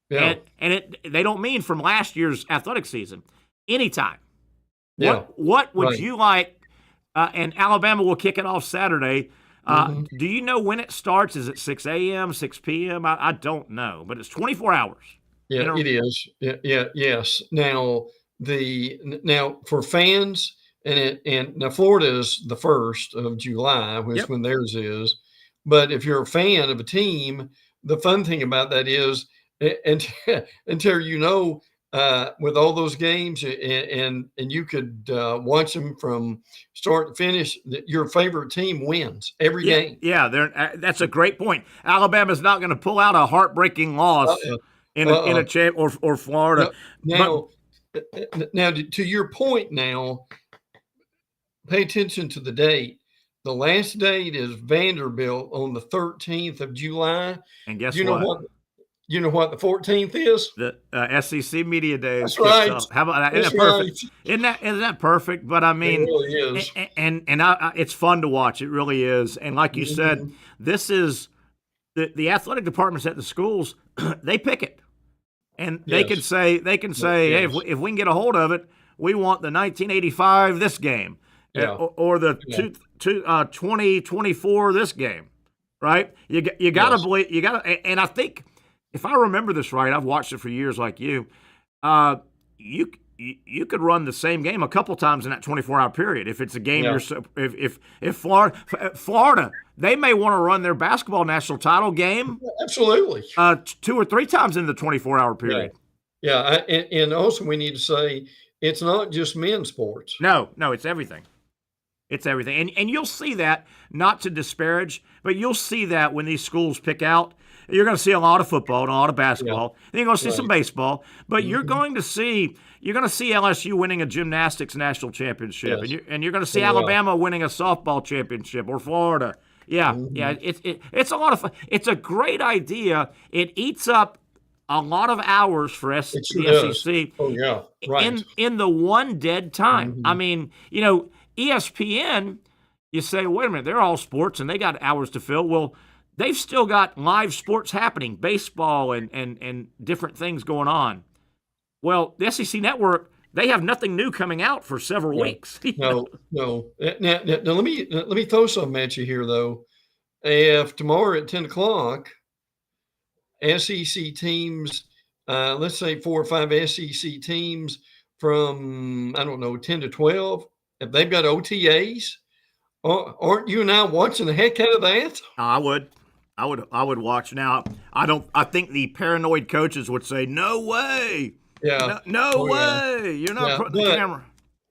Yeah. And they don't mean from last year's athletic season. Anytime. Yeah. What would you like? And Alabama will kick it off Saturday. Do you know when it starts? Is it 6 a.m., 6 p.m.? I don't know, but it's 24 hours. Yeah, it is. Yes. Now for fans, and now Florida is the 1st of July, which is when theirs is. But if you're a fan of a team, the fun thing about that is, until with all those games, and you could watch them from start to finish. Your favorite team wins every game. Yeah, that's a great point. Alabama's not going to pull out a heartbreaking loss in a champ or Florida. Now, to your point, now pay attention to the date. The last date is Vanderbilt on the 13th of July. And guess what? You know what the 14th is? The SEC Media Day. That's right. How about that? Isn't that perfect? Isn't that perfect? But I mean, it really is. And it's fun to watch. It really is. And like you said, this is the athletic departments at the schools. They pick it, and they can say, hey, if we can get a hold of it, we want the 1985 this game, or the 2024 this game, right? You got to believe you got to, and I think. If I remember this right, I've watched it for years like you. You could run the same game a couple times in that 24-hour period. If it's a game, if Florida, they may want to run their basketball national title game. Absolutely. 2 or 3 times in the 24-hour period. Yeah. And also we need to say it's not just men's sports. No, it's everything. It's everything. And you'll see that, not to disparage, but you'll see that when these schools pick out. You're going to see a lot of football and a lot of basketball. Then you're going to see some baseball, but you're going to see LSU winning a gymnastics national championship, and you're going to see Alabama winning a softball championship, or Florida. It's a lot of fun. It's a great idea. It eats up a lot of hours for the SEC. Oh yeah, right. In the one dead time. I mean, ESPN. You say, wait a minute, they're all sports and they got hours to fill. Well, they've still got live sports happening, baseball and different things going on. Well, the SEC Network, they have nothing new coming out for several weeks. No. Now let me throw something at you here, though. If tomorrow at 10 o'clock, SEC teams, let's say 4 or 5 SEC teams from, 10 to 12, if they've got OTAs, aren't you and I watching the heck out of that? I would watch. Now, I think the paranoid coaches would say, no way. Yeah. No way. You're not putting the camera.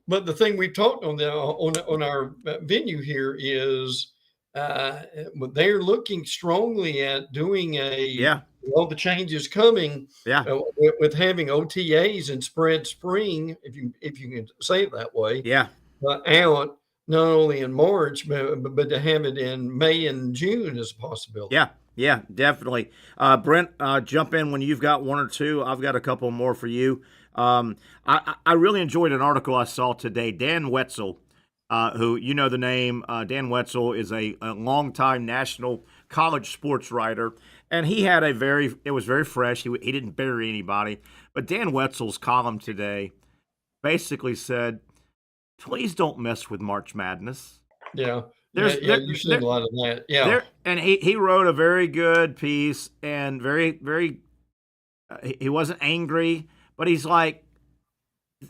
But the thing we've talked on our venue here is they're looking strongly at doing all the changes coming with having OTAs and spread spring, if you can say it that way. Yeah. Out not only in March, but to have it in May and June is a possibility. Yeah, definitely. Brent, jump in when you've got one or two. I've got a couple more for you. I really enjoyed an article I saw today. Dan Wetzel, who you know the name. Dan Wetzel is a longtime national college sports writer, and he had it was very fresh. He didn't bury anybody. But Dan Wetzel's column today basically said, please don't mess with March Madness. Yeah. You've seen a lot of that. Yeah. And he wrote a very good piece and very, very, he wasn't angry, but he's like,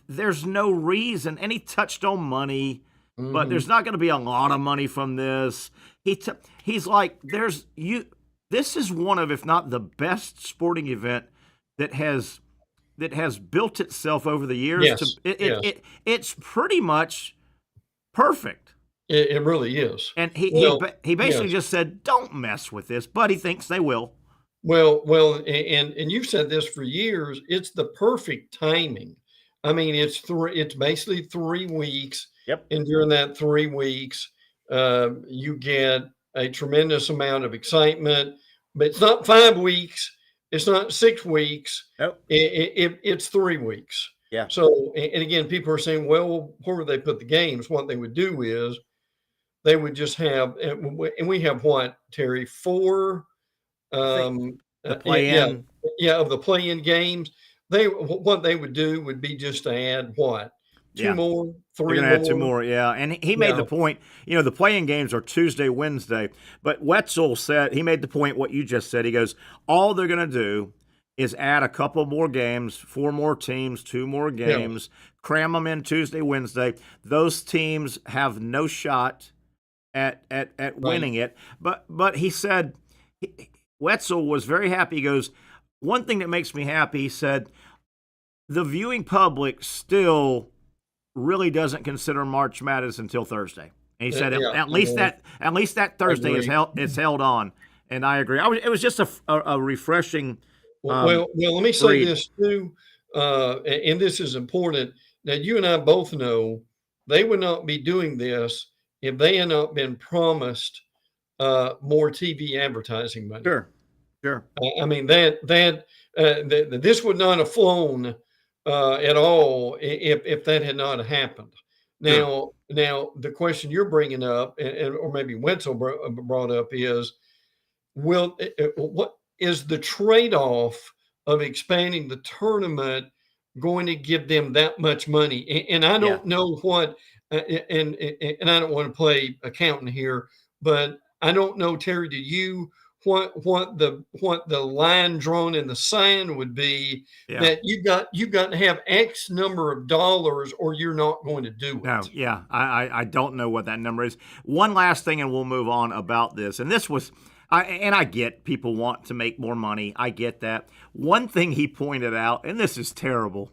there's no reason. And he touched on money, but there's not going to be a lot of money from this. He's like, this is one of, if not the best sporting event that has built itself over the years. Yes. It's pretty much perfect. It really is. And he basically just said, don't mess with this, but he thinks they will. Well, and you've said this for years. It's the perfect timing. I mean, it's basically 3 weeks. Yep. And during that 3 weeks, you get a tremendous amount of excitement. But it's not 5 weeks. It's not 6 weeks. Nope. It's 3 weeks. Yeah. So, and again, people are saying, well, where would they put the games? What they would do is they would just have, and we have what, Terry, 4 the play-in. Of the play-in games. What they would do would be just to add what? 2 more, 3 more. They're going to add 2 more, yeah. And he made the point, the play-in games are Tuesday, Wednesday. But Wetzel said, he made the point, what you just said. He goes, all they're going to do is add a couple more games, 4 more teams, 2 more games, cram them in Tuesday, Wednesday. Those teams have no shot at winning it. But he said, Wetzel was very happy. He goes, one thing that makes me happy, he said, the viewing public still really doesn't consider March Madness until Thursday. And he said at least that Thursday is held on, and I agree. It was just a refreshing. Well, let me say this too, and this is important. Now, you and I both know they would not be doing this if they had not been promised more TV advertising money. Sure. I mean this would not have flown at all if that had not happened. Now, the question you're bringing up, or maybe Wetzel brought up, is what is the trade-off of expanding the tournament going to give them that much money? And I don't know what, and I don't want to play accountant here, but I don't know, Terry, do you? What the line drawn in the sand would be that you've got to have X number of dollars or you're not going to do it. No, I don't know what that number is. One last thing, and we'll move on about this. And this was, I get people want to make more money. I get that. One thing he pointed out, and this is terrible,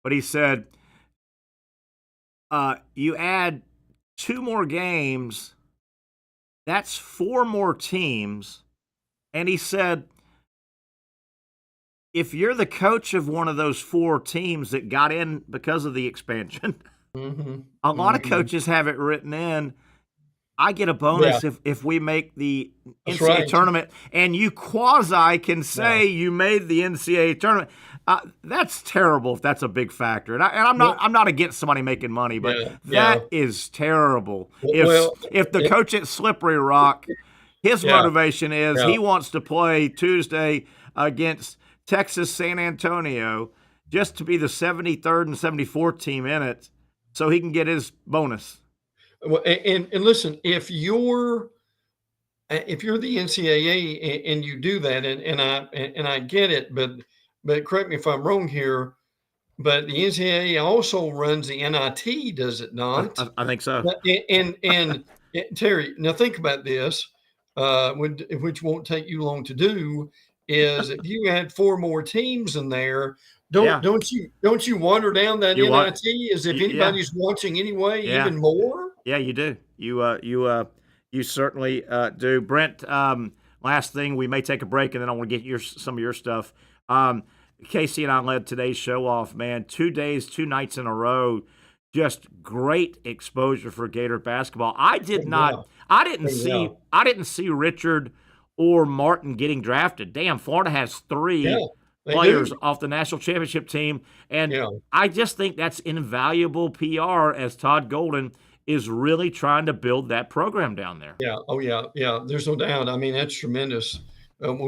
but he said, you add 2 more games, that's 4 more teams. And he said, if you're the coach of one of those 4 teams that got in because of the expansion, a lot of coaches have it written in, I get a bonus if we make the NCAA tournament, and you quasi can say you made the NCAA tournament. That's terrible if that's a big factor. And I'm not against somebody making money, but that is terrible. If the coach at Slippery Rock, his motivation is he wants to play Tuesday against Texas San Antonio just to be the 73rd and 74th team in it so he can get his bonus. Well, and listen, if you're the NCAA and you do that, and I get it, but correct me if I'm wrong here, but the NCAA also runs the NIT, does it not? I think so. And Terry, now think about this. Which won't take you long to do, is if you had 4 more teams in there, don't you wander down that NIT as if anybody's watching anyway, even more? Yeah, you do. You certainly do. Brent, last thing, we may take a break, and then I want to get some of your stuff. Casey and I led today's show off, man. 2 days, 2 nights in a row. Just great exposure for Gator basketball. I didn't see Richard or Martin getting drafted. Damn, Florida has 3 players off the national championship team, and I just think that's invaluable PR as Todd Golden is really trying to build that program down there. Yeah. There's no doubt. I mean, that's tremendous. And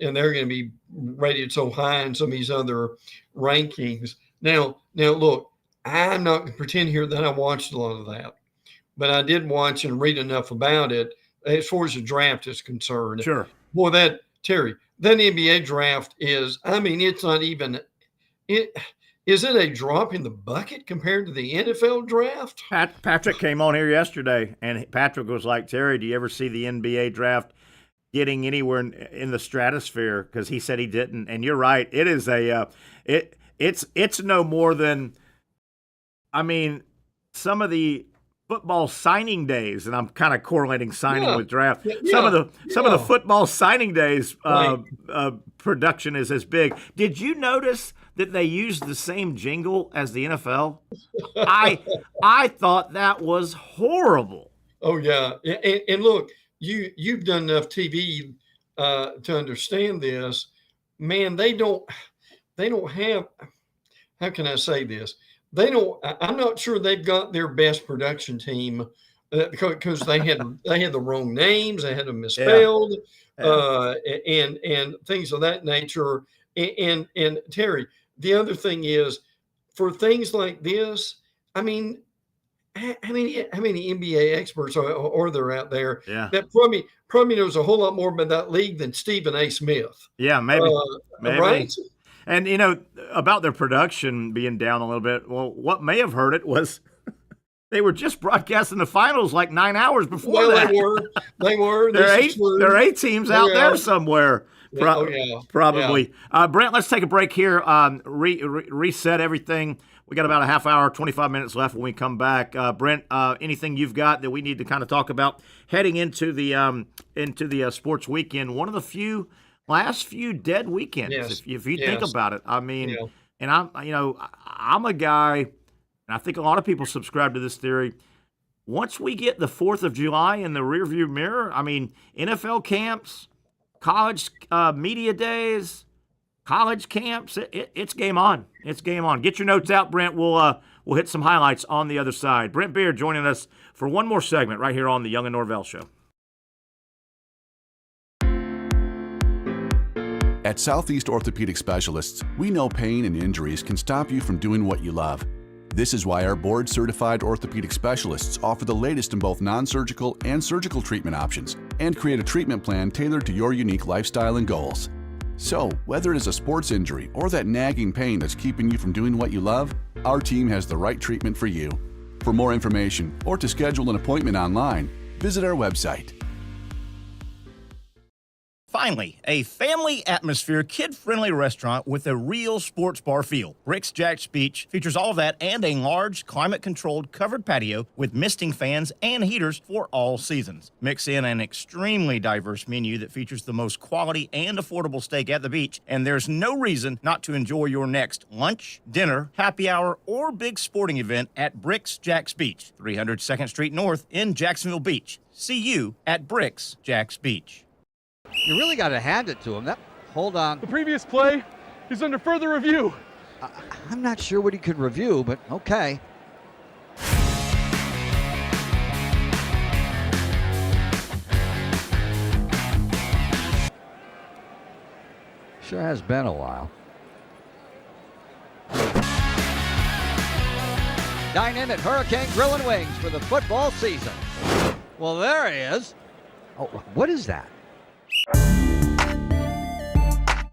they're going to be rated so high in some of these other rankings. Now, look, I'm not going to pretend here that I watched a lot of that, but I did watch and read enough about it as far as the draft is concerned. Sure. Boy, that NBA draft is, I mean, it's not even it. Is it a drop in the bucket compared to the NFL draft? Patrick came on here yesterday, and Patrick was like, Terry, do you ever see the NBA draft getting anywhere in the stratosphere? Because he said he didn't. And you're right. It is it's no more than, I mean, some of the football signing days, and I'm kind of correlating signing with draft. Some of the football signing days production is as big. Did you notice that they used the same jingle as the NFL? I thought that was horrible. Oh yeah, and look, you've done enough TV to understand this. Man, they don't have. How can I say this? I'm not sure they've got their best production team because they had the wrong names, they had them misspelled, and things of that nature. And Terry, the other thing is, for things like this, I mean, how many NBA experts are there out there that probably knows a whole lot more about that league than Stephen A. Smith? Yeah, maybe. Right? And, about their production being down a little bit, well, what may have hurt it was they were just broadcasting the finals like 9 hours before that. They were. There are 8 teams out there somewhere. Probably. Brent, let's take a break here. Reset everything. We got about a half hour, 25 minutes left when we come back. Brent, anything you've got that we need to kind of talk about heading into the sports weekend? One of the last few dead weekends, if you think about it. I mean, and I'm a guy, and I think a lot of people subscribe to this theory. Once we get the 4th of July in the rearview mirror, I mean, NFL camps, college media days, college camps, it's game on. It's game on. Get your notes out, Brent. We'll hit some highlights on the other side. Brent Beard joining us for one more segment right here on the Young and Norvelle Show. At Southeast Orthopedic Specialists, we know pain and injuries can stop you from doing what you love. This is why our board-certified orthopedic specialists offer the latest in both non-surgical and surgical treatment options and create a treatment plan tailored to your unique lifestyle and goals. So, whether it is a sports injury or that nagging pain that's keeping you from doing what you love, our team has the right treatment for you. For more information or to schedule an appointment online, visit our website. Finally, a family atmosphere, kid-friendly restaurant with a real sports bar feel. Bricks Jack's Beach features all of that and a large, climate-controlled covered patio with misting fans and heaters for all seasons. Mix in an extremely diverse menu that features the most quality and affordable steak at the beach, and there's no reason not to enjoy your next lunch, dinner, happy hour, or big sporting event at Bricks Jack's Beach, 300 2nd Street North in Jacksonville Beach. See you at Bricks Jack's Beach. You really got to hand it to him. Hold on. The previous play is under further review. I'm not sure what he could review, but okay. Sure has been a while. Dine in at Hurricane Grill and Wings for the football season. Well, there he is. Oh, what is that?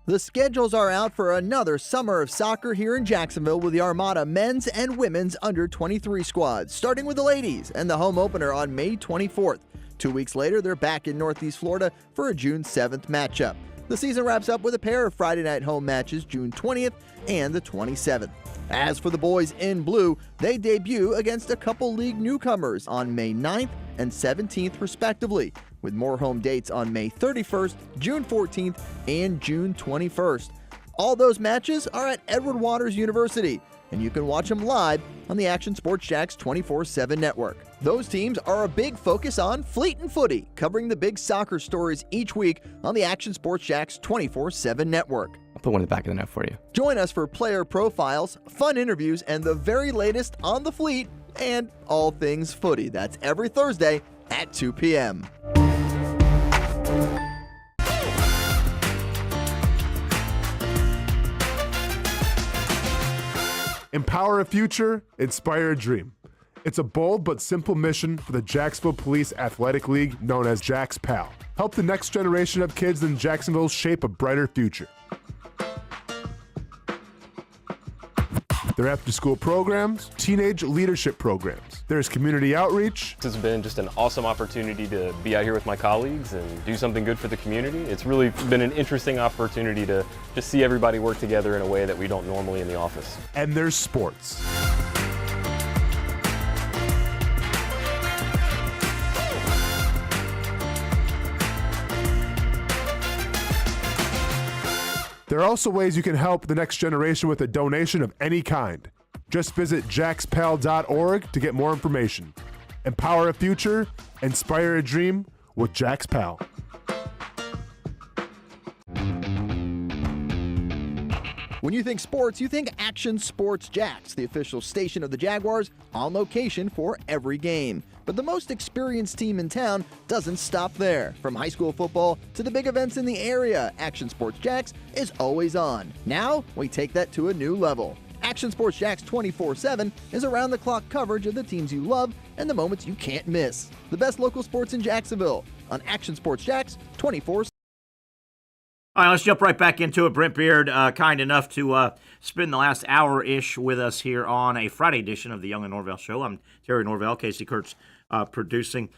The schedules are out for another summer of soccer here in Jacksonville with the Armada men's and women's under-23 squads, starting with the ladies and the home opener on May 24th. 2 weeks later, they're back in Northeast Florida for a June 7th matchup. The season wraps up with a pair of Friday night home matches June 20th and the 27th. As for the boys in blue, they debut against a couple league newcomers on May 9th and 17th respectively, with more home dates on May 31st, June 14th, and June 21st. All those matches are at Edward Waters University, and you can watch them live on the Action Sports Jacks 24/7 network. Those teams are a big focus on Fleet and Footy, covering the big soccer stories each week on the Action Sports Jacks 24/7 network. I'll put one in the back of the net for you. Join us for player profiles, fun interviews, and the very latest on the Fleet and all things footy. That's every Thursday at 2 p.m. Empower a future, inspire a dream. It's a bold but simple mission for the Jacksonville Police Athletic League known as Jack's PAL. Help the next generation of kids in Jacksonville shape a brighter future. Their after-school programs, teenage leadership programs. There's community outreach. This has been just an awesome opportunity to be out here with my colleagues and do something good for the community. It's really been an interesting opportunity to just see everybody work together in a way that we don't normally in the office. And there's sports. There are also ways you can help the next generation with a donation of any kind. Just visit jackspal.org to get more information. Empower a future, inspire a dream with Jack's Pal. When you think sports, you think Action Sports Jacks, the official station of the Jaguars, on location for every game. But the most experienced team in town doesn't stop there. From high school football to the big events in the area, Action Sports Jacks is always on. Now, we take that to a new level. Action Sports Jacks 24/7 is around-the-clock coverage of the teams you love and the moments you can't miss. The best local sports in Jacksonville on Action Sports Jacks 24/7. All right, let's jump right back into it. Brent Beard, kind enough to spend the last hour-ish with us here on a Friday edition of the Young Norvelle Show. I'm Terry Norvelle, Casey Kurtz producing.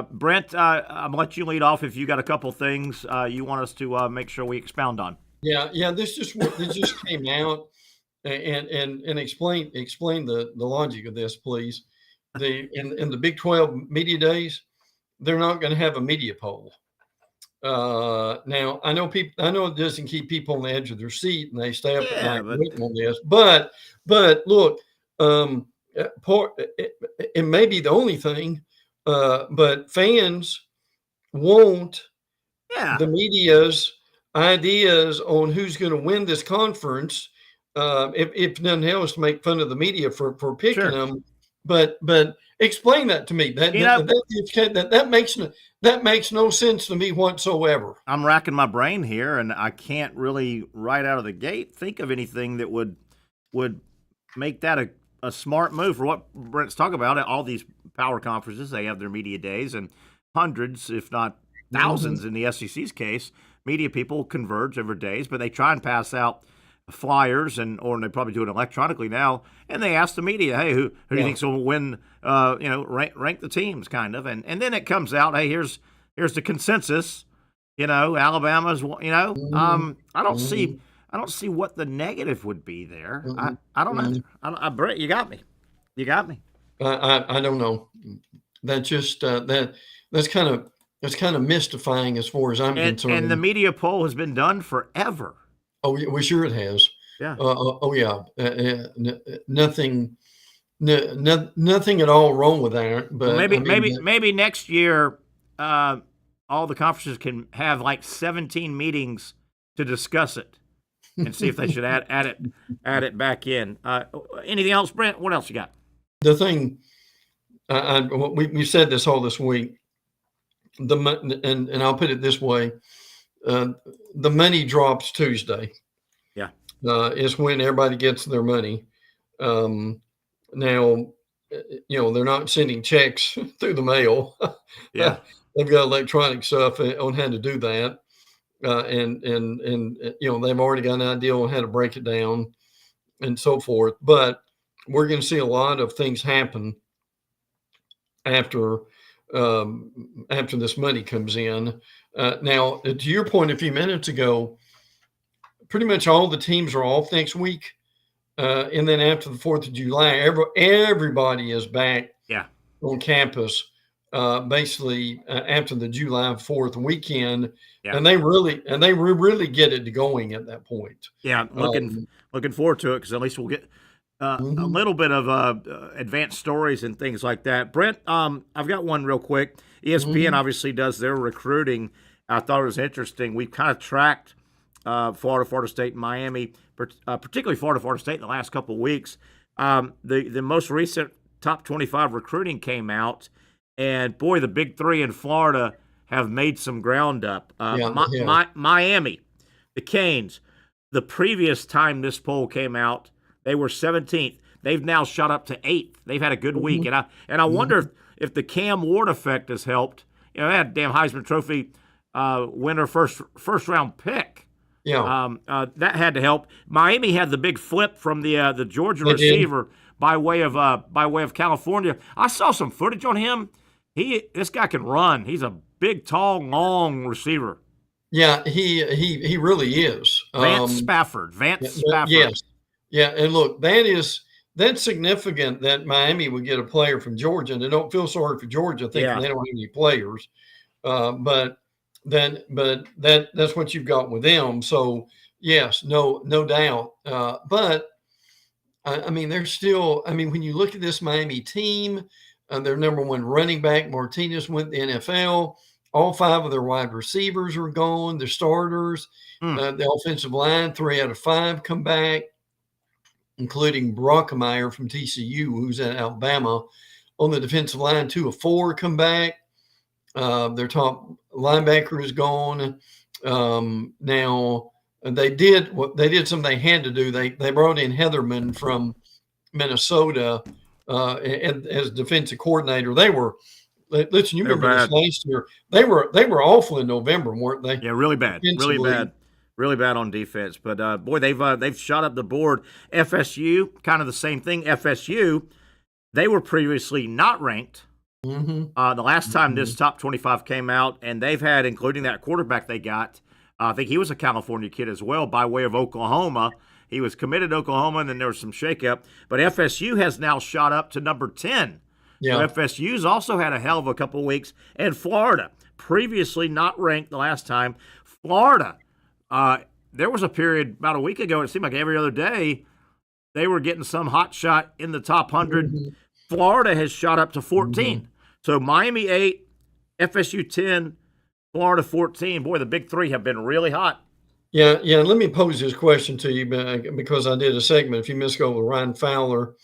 Brent, I'm going to let you lead off if you got a couple things you want us to make sure we expound on. Yeah, this just came out, and explain the logic of this, please. In the Big 12 media days, they're not going to have a media poll. Now I know it doesn't keep people on the edge of their seat and they stay up at night waiting on this, but look, it may be the only thing, but fans want the media's ideas on who's going to win this conference, if nothing else, to make fun of the media for picking them. But explain that to me. That makes no sense to me whatsoever. I'm racking my brain here, and I can't really, right out of the gate, think of anything that would make that a smart move for what Brent's talking about. All these power conferences, they have their media days, and hundreds, if not thousands, in the SEC's case, media people converge over days, but they try and pass out flyers, or they probably do it electronically now, and they ask the media, hey, who do you think's going to win, rank the teams, kind of, and then it comes out, hey, here's the consensus, Alabama's, I don't see what the negative would be there. I don't know. Brett, you got me. I don't know. That's just that's kind of mystifying as far as I'm concerned. And the media poll has been done forever. Oh, well, sure it has. Yeah. Nothing at all wrong with that. But maybe next year, all the conferences can have like 17 meetings to discuss it, and see if they should add it back in. Anything else, Brent? What else you got? The thing, we said this all this week. And I'll put it this way. The money drops Tuesday. Yeah. Is when everybody gets their money. Now, they're not sending checks through the mail. Yeah. They've got electronic stuff on how to do that. And they've already got an idea on how to break it down and so forth. But we're going to see a lot of things happen after this money comes in. Now, to your point a few minutes ago, pretty much all the teams are off next week. And then after the 4th of July, everybody is back on campus, basically after the July 4th weekend. Yeah. And they really get it going at that point. Yeah, looking forward to it, because at least we'll get a little bit of advanced stories and things like that. Brent, I've got one real quick. ESPN obviously does their recruiting. I thought it was interesting. We've kind of tracked Florida State, and Miami, particularly Florida State in the last couple of weeks. The most recent top 25 recruiting came out, and boy, the big three in Florida have made some ground up. Miami, the Canes, the previous time this poll came out, they were 17th. They've now shot up to 8th. They've had a good week, and I wonder if the Cam Ward effect has helped. They had a damn Heisman Trophy winner, first round pick. Yeah, that had to help. Miami had the big flip from the Georgia receiver by way of California. I saw some footage on him. This guy can run. He's a big, tall, long receiver. Yeah, he really is. Vance Spafford. Yes. Yeah, and look, that's significant that Miami would get a player from Georgia. And they don't feel sorry for Georgia, thinking they don't have any players. But that's what you've got with them. So yes, no doubt. But I mean, they're still. I mean, when you look at this Miami team, their number one running back Martinez went to the NFL. All 5 of their wide receivers are gone. Their starters, the offensive line, 3 out of 5 come back, including Brockemeyer from TCU, who's at Alabama. On the defensive line, 2 of 4 come back. Their top linebacker is gone. Now they did something they had to do. They brought in Heatherman from Minnesota as defensive coordinator. They were, listen, you remember this last year. They were awful in November, weren't they? Yeah, really bad. Really bad. Really bad on defense. But, boy, they've shot up the board. FSU, kind of the same thing. FSU, they were previously not ranked. Mm-hmm. The last time this top 25 came out, and they've had, including that quarterback they got, I think he was a California kid as well, by way of Oklahoma. He was committed to Oklahoma, and then there was some shakeup. But FSU has now shot up to number 10. Yeah. So FSU's also had a hell of a couple of weeks. And Florida, previously not ranked the last time. Florida, there was a period about a week ago, it seemed like every other day, they were getting some hot shot in the top 100. Mm-hmm. Florida has shot up to 14. Mm-hmm. So Miami 8, FSU 10, Florida 14. Boy, the big three have been really hot. Yeah. Let me pose this question to you because I did a segment a few minutes ago with Ryan Fowler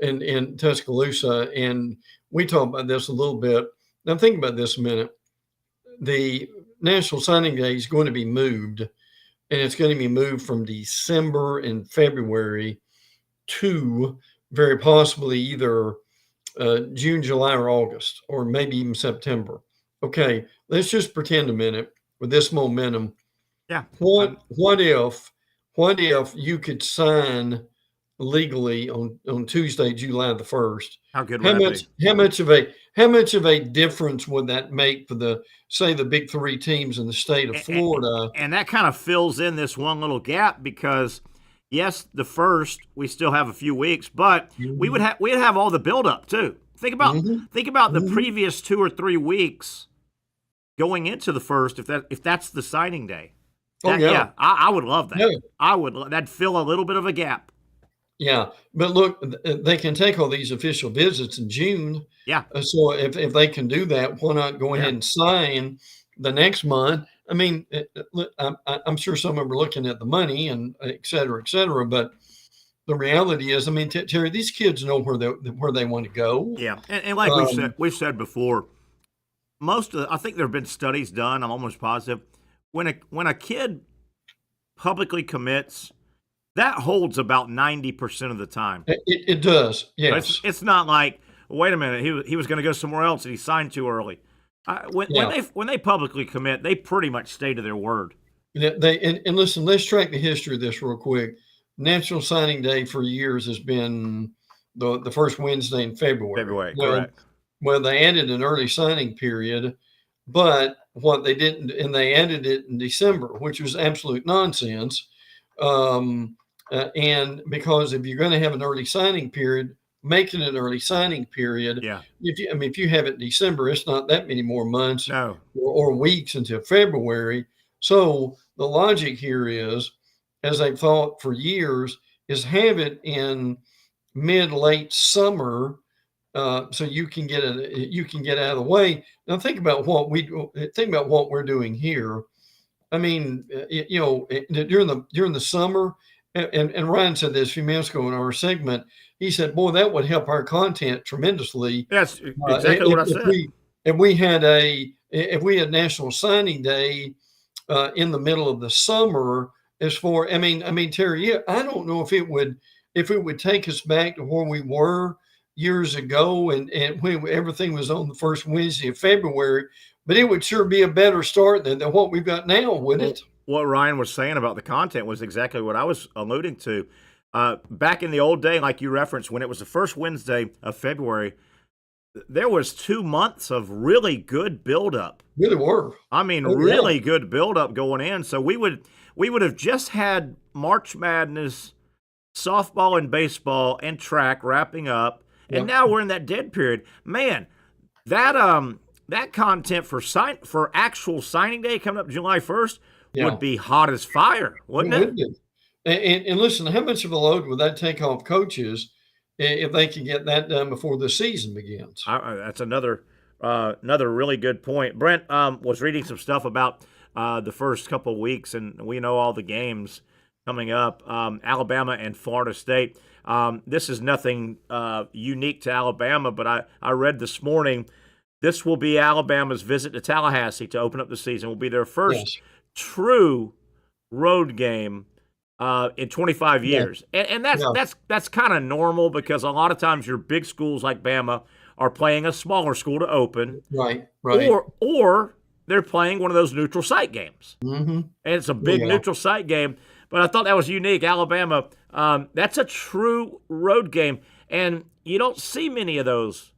in Tuscaloosa, and we talked about this a little bit. Now, think about this a minute. The National Signing Day is going to be moved, and it's going to be moved from December and February to very possibly either June, July, or August, or maybe even September. Okay, let's just pretend a minute with this momentum. Yeah. What if you could sign legally on Tuesday, July the 1st? How good would that be? How much of a difference would that make for the big three teams in the state of Florida? And that kind of fills in this one little gap because, yes, the first we still have a few weeks, but we'd have all the buildup too. Think about the previous 2 or 3 weeks going into the first. If that's the signing day, I would love that. Yeah. I would. That'd fill a little bit of a gap. Yeah, but look, they can take all these official visits in June. Yeah. So if they can do that, why not go ahead and sign the next month? I mean, I'm sure some of them are looking at the money and et cetera, but the reality is, I mean, Terry, these kids know where they want to go. Yeah, and like we've said before, I think there have been studies done. I'm almost positive when a kid publicly commits, that holds about 90% of the time. It does, yes. It's not like, wait a minute, he was going to go somewhere else and he signed too early. When they publicly commit, they pretty much stay to their word. And listen, let's track the history of this real quick. National Signing Day for years has been the first Wednesday in February. Correct. Well, they added an early signing period, but what they didn't, and they added it in December, which was absolute nonsense. And because if you're going to have an early signing period, making an early signing period. Yeah. If you have it in December, it's not that many more months or weeks until February. So the logic here is, as they've thought for years, is have it in mid-late summer, so you can get out of the way. Now think about what we're doing here. I mean, during the summer, and Ryan said this a few minutes ago in our segment. He said, "Boy, that would help our content tremendously." That's exactly what I said. If we had National Signing Day in the middle of the summer, I mean, Terry, I don't know if it would take us back to where we were years ago, and when everything was on the first Wednesday of February, but it would sure be a better start than what we've got now, wouldn't it? What Ryan was saying about the content was exactly what I was alluding to. Back in the old day, like you referenced, when it was the first Wednesday of February, there was 2 months of really good buildup. Really were. I mean, really good buildup going in. So we would have just had March Madness, softball and baseball and track wrapping up, and now we're in that dead period. Man, that content for actual signing day coming up July 1st would be hot as fire, wouldn't it? And listen, how much of a load would that take off coaches if they can get that done before the season begins? That's another really good point. Brent was reading some stuff about the first couple of weeks, and we know all the games coming up. Alabama and Florida State. This is nothing unique to Alabama, but I read this morning this will be Alabama's visit to Tallahassee to open up the season. Will be their first true road game in 25 years. And that's kind of normal because a lot of times your big schools like Bama are playing a smaller school to open. Right. Or they're playing one of those neutral site games. Mm-hmm. And it's a big neutral site game. But I thought that was unique. Alabama, that's a true road game. And you don't see many of those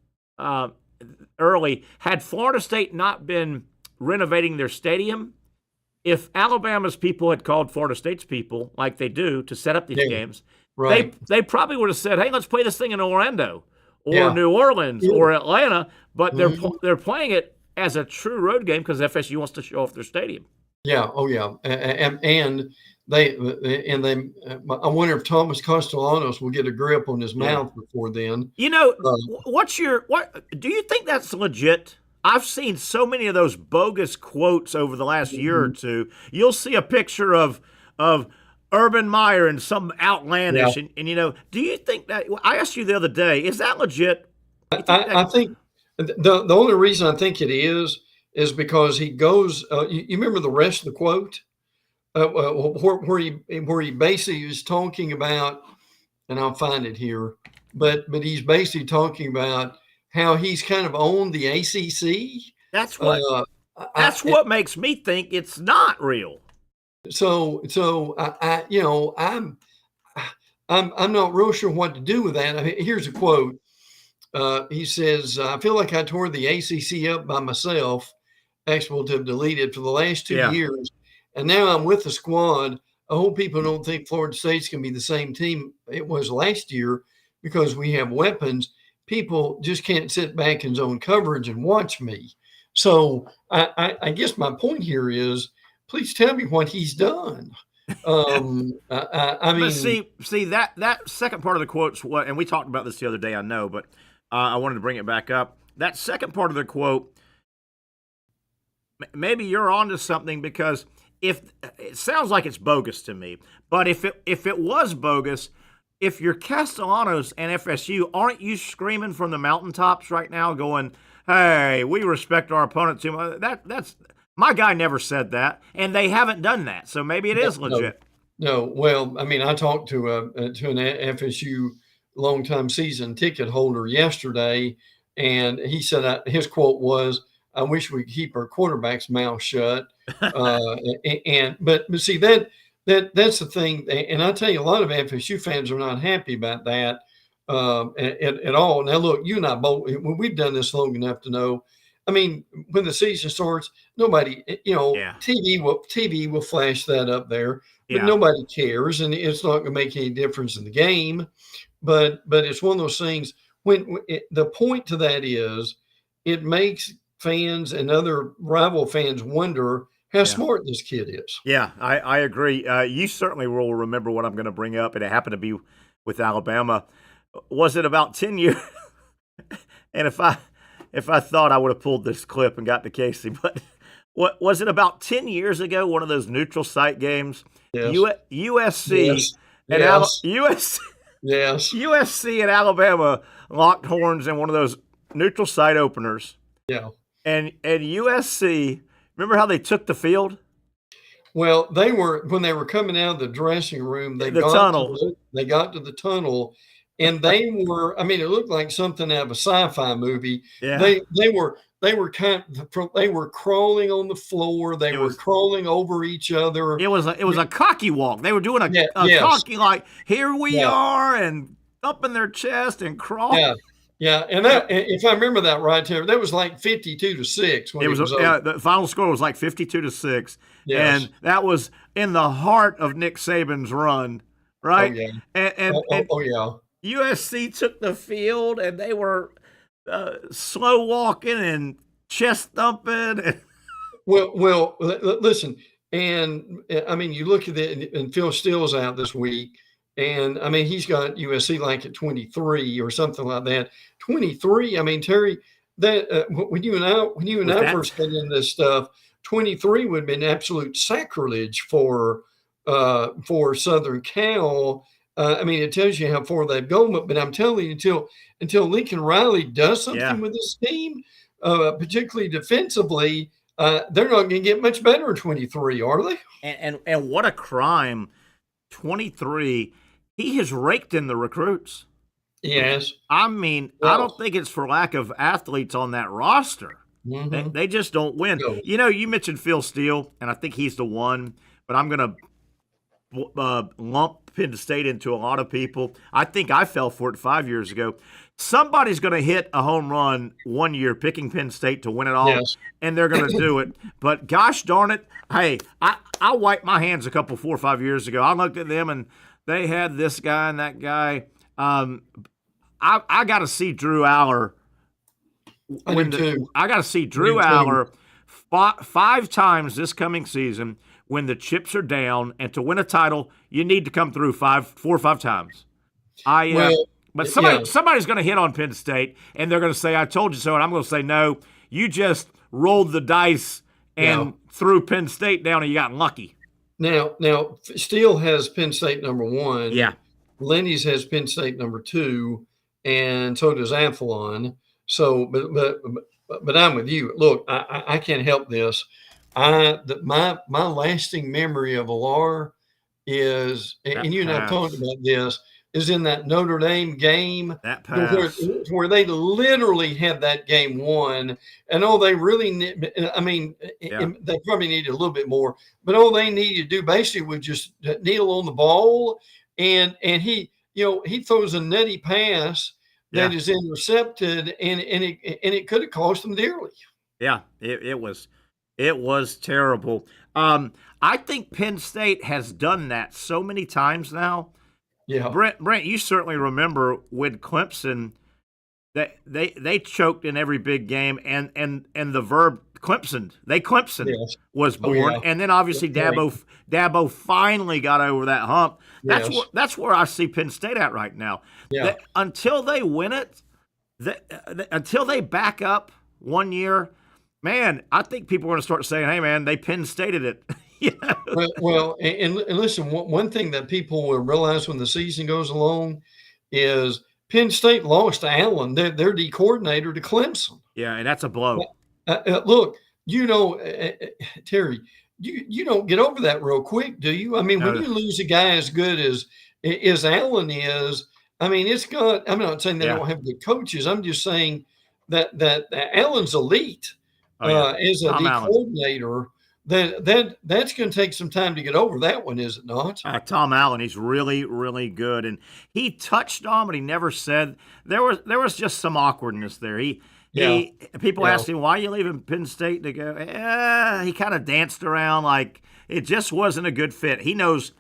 early. Had Florida State not been renovating their stadium, if Alabama's people had called Florida State's people, like they do, to set up these games, they probably would have said, hey, let's play this thing in Orlando or New Orleans or Atlanta. But they're playing it as a true road game because FSU wants to show off their stadium. Yeah. Oh, yeah. And they I wonder if Thomas Castellanos will get a grip on his mouth before then. You know, what do you think that's legit? I've seen so many of those bogus quotes over the last year or two. You'll see a picture of Urban Meyer and some outlandish, and you know, do you think that? I asked you the other day, is that legit? I think the only reason I think it is because he goes. You remember the rest of the quote, where he basically is talking about, and I'll find it here, but he's basically talking about how he's kind of owned the ACC. That's what makes me think it's not real. So I'm not real sure what to do with that. I mean, here's a quote. He says, "I feel like I tore the ACC up by myself," expletive deleted, "for the last 2 years, and now I'm with the squad. I hope people don't think Florida State's going to be the same team it was last year because we have weapons. People just can't sit back in zone coverage and watch me." So I guess my point here is, please tell me what he's done. I mean, but see that second part of the quote's what, and we talked about this the other day, I know, but I wanted to bring it back up. That second part of the quote, maybe you're onto something, because if it sounds like it's bogus to me, but if it was bogus, if you're Castellanos and FSU, aren't you screaming from the mountaintops right now going, hey, we respect our opponent too much? That's my guy never said that, and they haven't done that. So maybe it is legit. No. Well, I mean, I talked to an FSU longtime season ticket holder yesterday, and he said his quote was, "I wish we could keep our quarterback's mouth shut." But see that's the thing, and I tell you, a lot of FSU fans are not happy about that at all. Now, look, you and I both, we've done this long enough to know. I mean, when the season starts, nobody, TV will flash that up there, but nobody cares, and it's not going to make any difference in the game. But it's one of those things. The point to that is, it makes fans and other rival fans wonder how smart this kid is. Yeah, I agree. You certainly will remember what I'm going to bring up, and it happened to be with Alabama. Was it about 10 years? And if I thought, I would have pulled this clip and got to Casey, but what was it about 10 years ago? One of those neutral site games, USC and USC and Alabama locked horns in one of those neutral site openers. Yeah, and USC. Remember how they took the field? Well, when they were coming out of the dressing room, they got to the tunnel, and they were. I mean, it looked like something out of a sci-fi movie. Yeah. They were crawling on the floor. They were crawling over each other. It was a cocky walk. They were doing a cocky, like, here we are, and thumping their chest and crawling. Yeah, and that, if I remember that right, Terry, that was like 52-6. When it was the final score was like 52-6, and that was in the heart of Nick Saban's run, right? Oh yeah. USC took the field, and they were slow walking and chest thumping. Well, listen, and I mean, you look at it, and Phil Steele's out this week. And I mean, he's got USC like at 23 or something like that. 23. I mean, Terry, that when you and I first got into this stuff, 23 would have been absolute sacrilege for Southern Cal. I mean, it tells you how far they've gone. But I'm telling you, until Lincoln Riley does something with this team, particularly defensively, they're not going to get much better in 23, are they? And what a crime! 23. He has raked in the recruits. Yes. I mean, I don't think it's for lack of athletes on that roster. They just don't win. No. You know, you mentioned Phil Steele, and I think he's the one, but I'm going to lump Penn State into a lot of people. I think I fell for it 5 years ago. Somebody's going to hit a home run one year picking Penn State to win it all, and they're going to do it. But gosh darn it, hey, I wiped my hands a couple 4 or 5 years ago. I looked at them, and they had this guy and that guy. I got to see Drew Aller. I got to see Drew Aller 5 times this coming season when the chips are down, and to win a title, you need to come through 4 or 5 times. But somebody's going to hit on Penn State, and they're going to say, I told you so, and I'm going to say, no, you just rolled the dice and threw Penn State down, and you got lucky. Now, Steele has Penn State number 1. Yeah. Lenny's has Penn State number 2, and so does Athlon. So, but I'm with you. Look, I can't help this. My lasting memory of Alar is, and you and I talked about this, is in that Notre Dame game where they literally had that game won, and all they really they probably needed a little bit more, but all they needed to do basically was just kneel on the ball, and he throws a nutty pass that is intercepted, and it could have cost them dearly. Yeah, it was terrible. I think Penn State has done that so many times now. Yeah, Brent, you certainly remember with Clemson that they choked in every big game, and the verb Clemson was born, and then obviously Dabo finally got over that hump. That's where I see Penn State at right now. Yeah. Until they win it, until they back up 1 year, man, I think people are going to start saying, "Hey, man, they Penn Stated it." Well, and listen, one thing that people will realize when the season goes along is Penn State lost to Allen, their D coordinator, to Clemson. Yeah, and that's a blow. Look, Terry, you don't get over that real quick, do you? I mean, when you lose a guy as good as Allen is, I mean, I'm not saying they don't have good coaches. I'm just saying that Allen's elite as a D coordinator. That's going to take some time to get over that one, is it not? Tom Allen, he's really, really good, and he touched on, but he never said there was just some awkwardness there. People asked him, why are you leaving Penn State to go? He kind of danced around like it just wasn't a good fit. He knows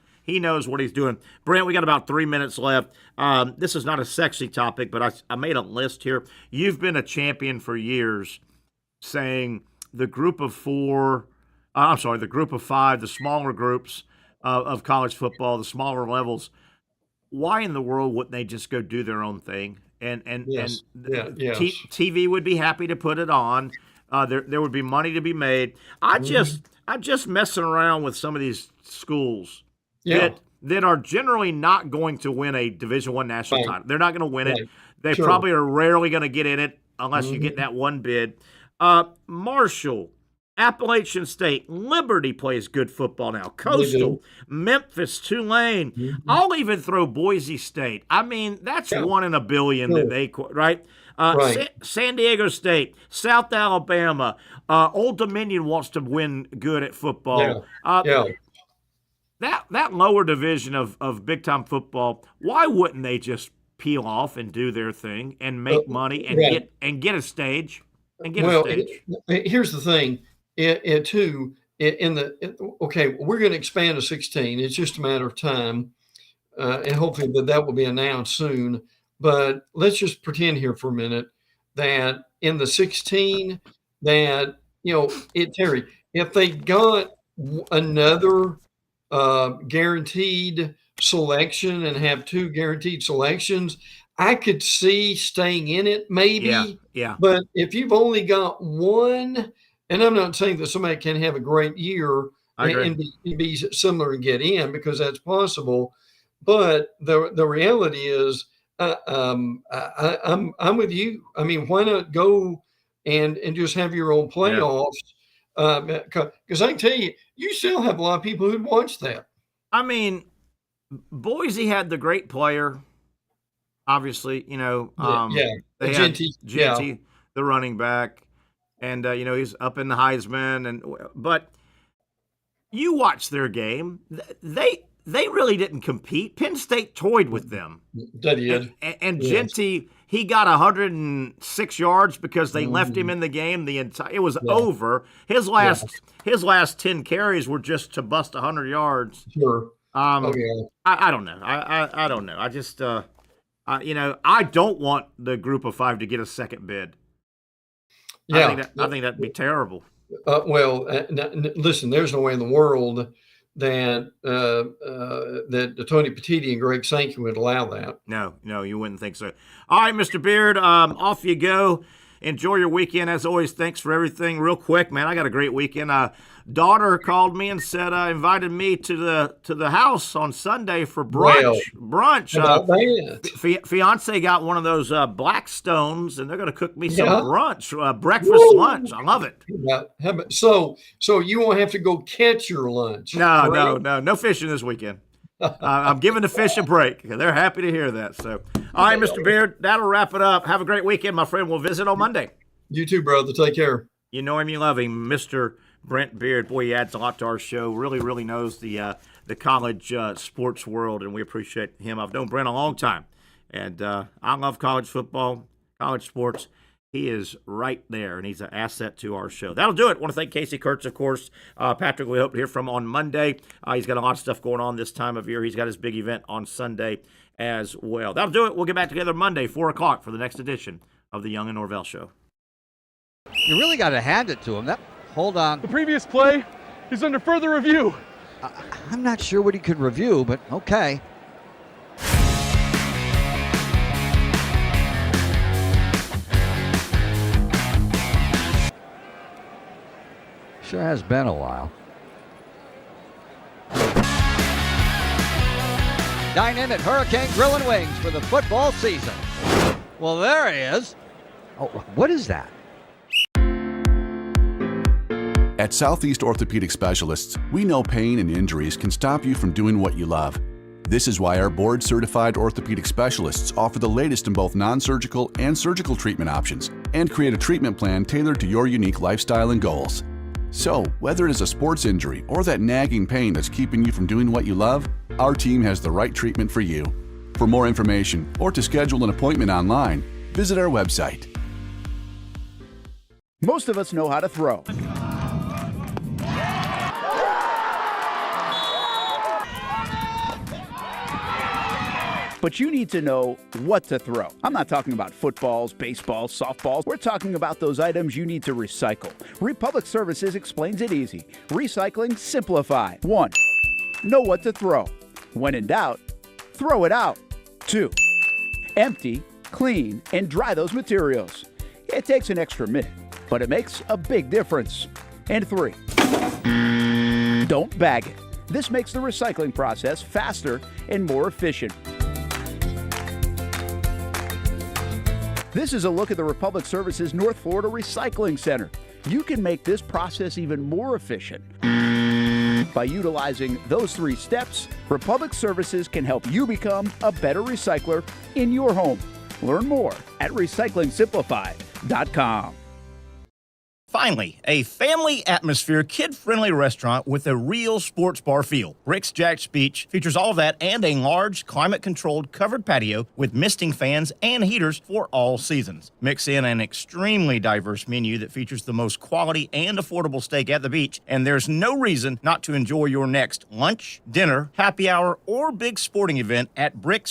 what he's doing. Brent, we got about 3 minutes left. This is not a sexy topic, but I made a list here. You've been a champion for years saying the group of 5, the smaller groups of college football, the smaller levels, why in the world wouldn't they just go do their own thing? TV would be happy to put it on. There would be money to be made. I'm just messing around with some of these schools that are generally not going to win a Division I national title. They're not going to win it. They probably are rarely going to get in it unless you get that one bid. Marshall, Appalachian State, Liberty plays good football now. Coastal, Memphis, Tulane. I'll even throw Boise State. I mean, that's 1 in a billion that they right. San Diego State, South Alabama, Old Dominion wants to win good at football. That lower division of big time football, why wouldn't they just peel off and do their thing and make money and get a stage? Here's the thing. We're going to expand to 16. It's just a matter of time, and hopefully that will be announced soon. But let's just pretend here for a minute that in the 16, Terry, if they got another guaranteed selection and have 2 guaranteed selections, I could see staying in it maybe. Yeah. But if you've only got one. And I'm not saying that somebody can have a great year and be similar and get in, because that's possible. But the reality is, I'm with you. I mean, why not go and just have your own playoffs? Because I can tell you, you still have a lot of people who'd watch that. I mean, Boise had the great player, obviously. They had Genty, the running back. and he's up in the Heisman, but you watch their game. They really didn't compete. Penn State toyed with them. They did. And Genty, he got 106 yards because they left him in the game. It was over. His last 10 carries were just to bust 100 yards. Sure. I don't know. I don't know. I just I don't want the group of 5 to get a second bid. Yeah, I think that'd be terrible. Listen, there's no way in the world that Tony Petitti and Greg Sankey would allow that. No, you wouldn't think so. All right, Mr. Beard, off you go. Enjoy your weekend. As always, thanks for everything. Real quick, man, I got a great weekend. Daughter called me and said invited me to the house on Sunday for brunch. Fiance got one of those Blackstones, and they're going to cook me some brunch, breakfast, lunch. I love it. So you won't have to go catch your lunch. No fishing this weekend. I'm giving the fish a break. They're happy to hear that. So, all right, Mr. Beard, that'll wrap it up. Have a great weekend, my friend. We'll visit on Monday. You too, brother. Take care. You know him, you love him, Mr. Brent Beard. Boy, he adds a lot to our show. Really, really knows the college sports world, and we appreciate him. I've known Brent a long time, and I love college football, college sports. He is right there, and he's an asset to our show. That'll do it. I want to thank Casey Kurtz, of course. Patrick, we hope to hear from on Monday. He's got a lot of stuff going on this time of year. He's got his big event on Sunday as well. That'll do it. We'll get back together Monday, 4 o'clock, for the next edition of the Young and Norvelle Show. You really got to hand it to him. Hold on. The previous play is under further review. I'm not sure what he could review, but okay. Sure has been a while. Dine in at Hurricane Grill and Wings for the football season. Well, there he is. Oh, what is that? At Southeast Orthopedic Specialists, we know pain and injuries can stop you from doing what you love. This is why our board-certified orthopedic specialists offer the latest in both non-surgical and surgical treatment options and create a treatment plan tailored to your unique lifestyle and goals. So, whether it is a sports injury or that nagging pain that's keeping you from doing what you love, our team has the right treatment for you. For more information or to schedule an appointment online, visit our website. Most of us know how to throw. But you need to know what to throw. I'm not talking about footballs, baseballs, softballs. We're talking about those items you need to recycle. Republic Services explains it easy. Recycling simplified. 1. Know what to throw. When in doubt, throw it out. 2. Empty, clean, and dry those materials. It takes an extra minute, but it makes a big difference. And 3. Don't bag it. This makes the recycling process faster and more efficient. This is a look at the Republic Services North Florida Recycling Center. You can make this process even more efficient. By utilizing those 3 steps, Republic Services can help you become a better recycler in your home. Learn more at recyclingsimplified.com. Finally, a family atmosphere, kid-friendly restaurant with a real sports bar feel. Rick's Jack's Beach features all of that and a large, climate-controlled covered patio with misting fans and heaters for all seasons. Mix in an extremely diverse menu that features the most quality and affordable steak at the beach, and there's no reason not to enjoy your next lunch, dinner, happy hour, or big sporting event at Rick's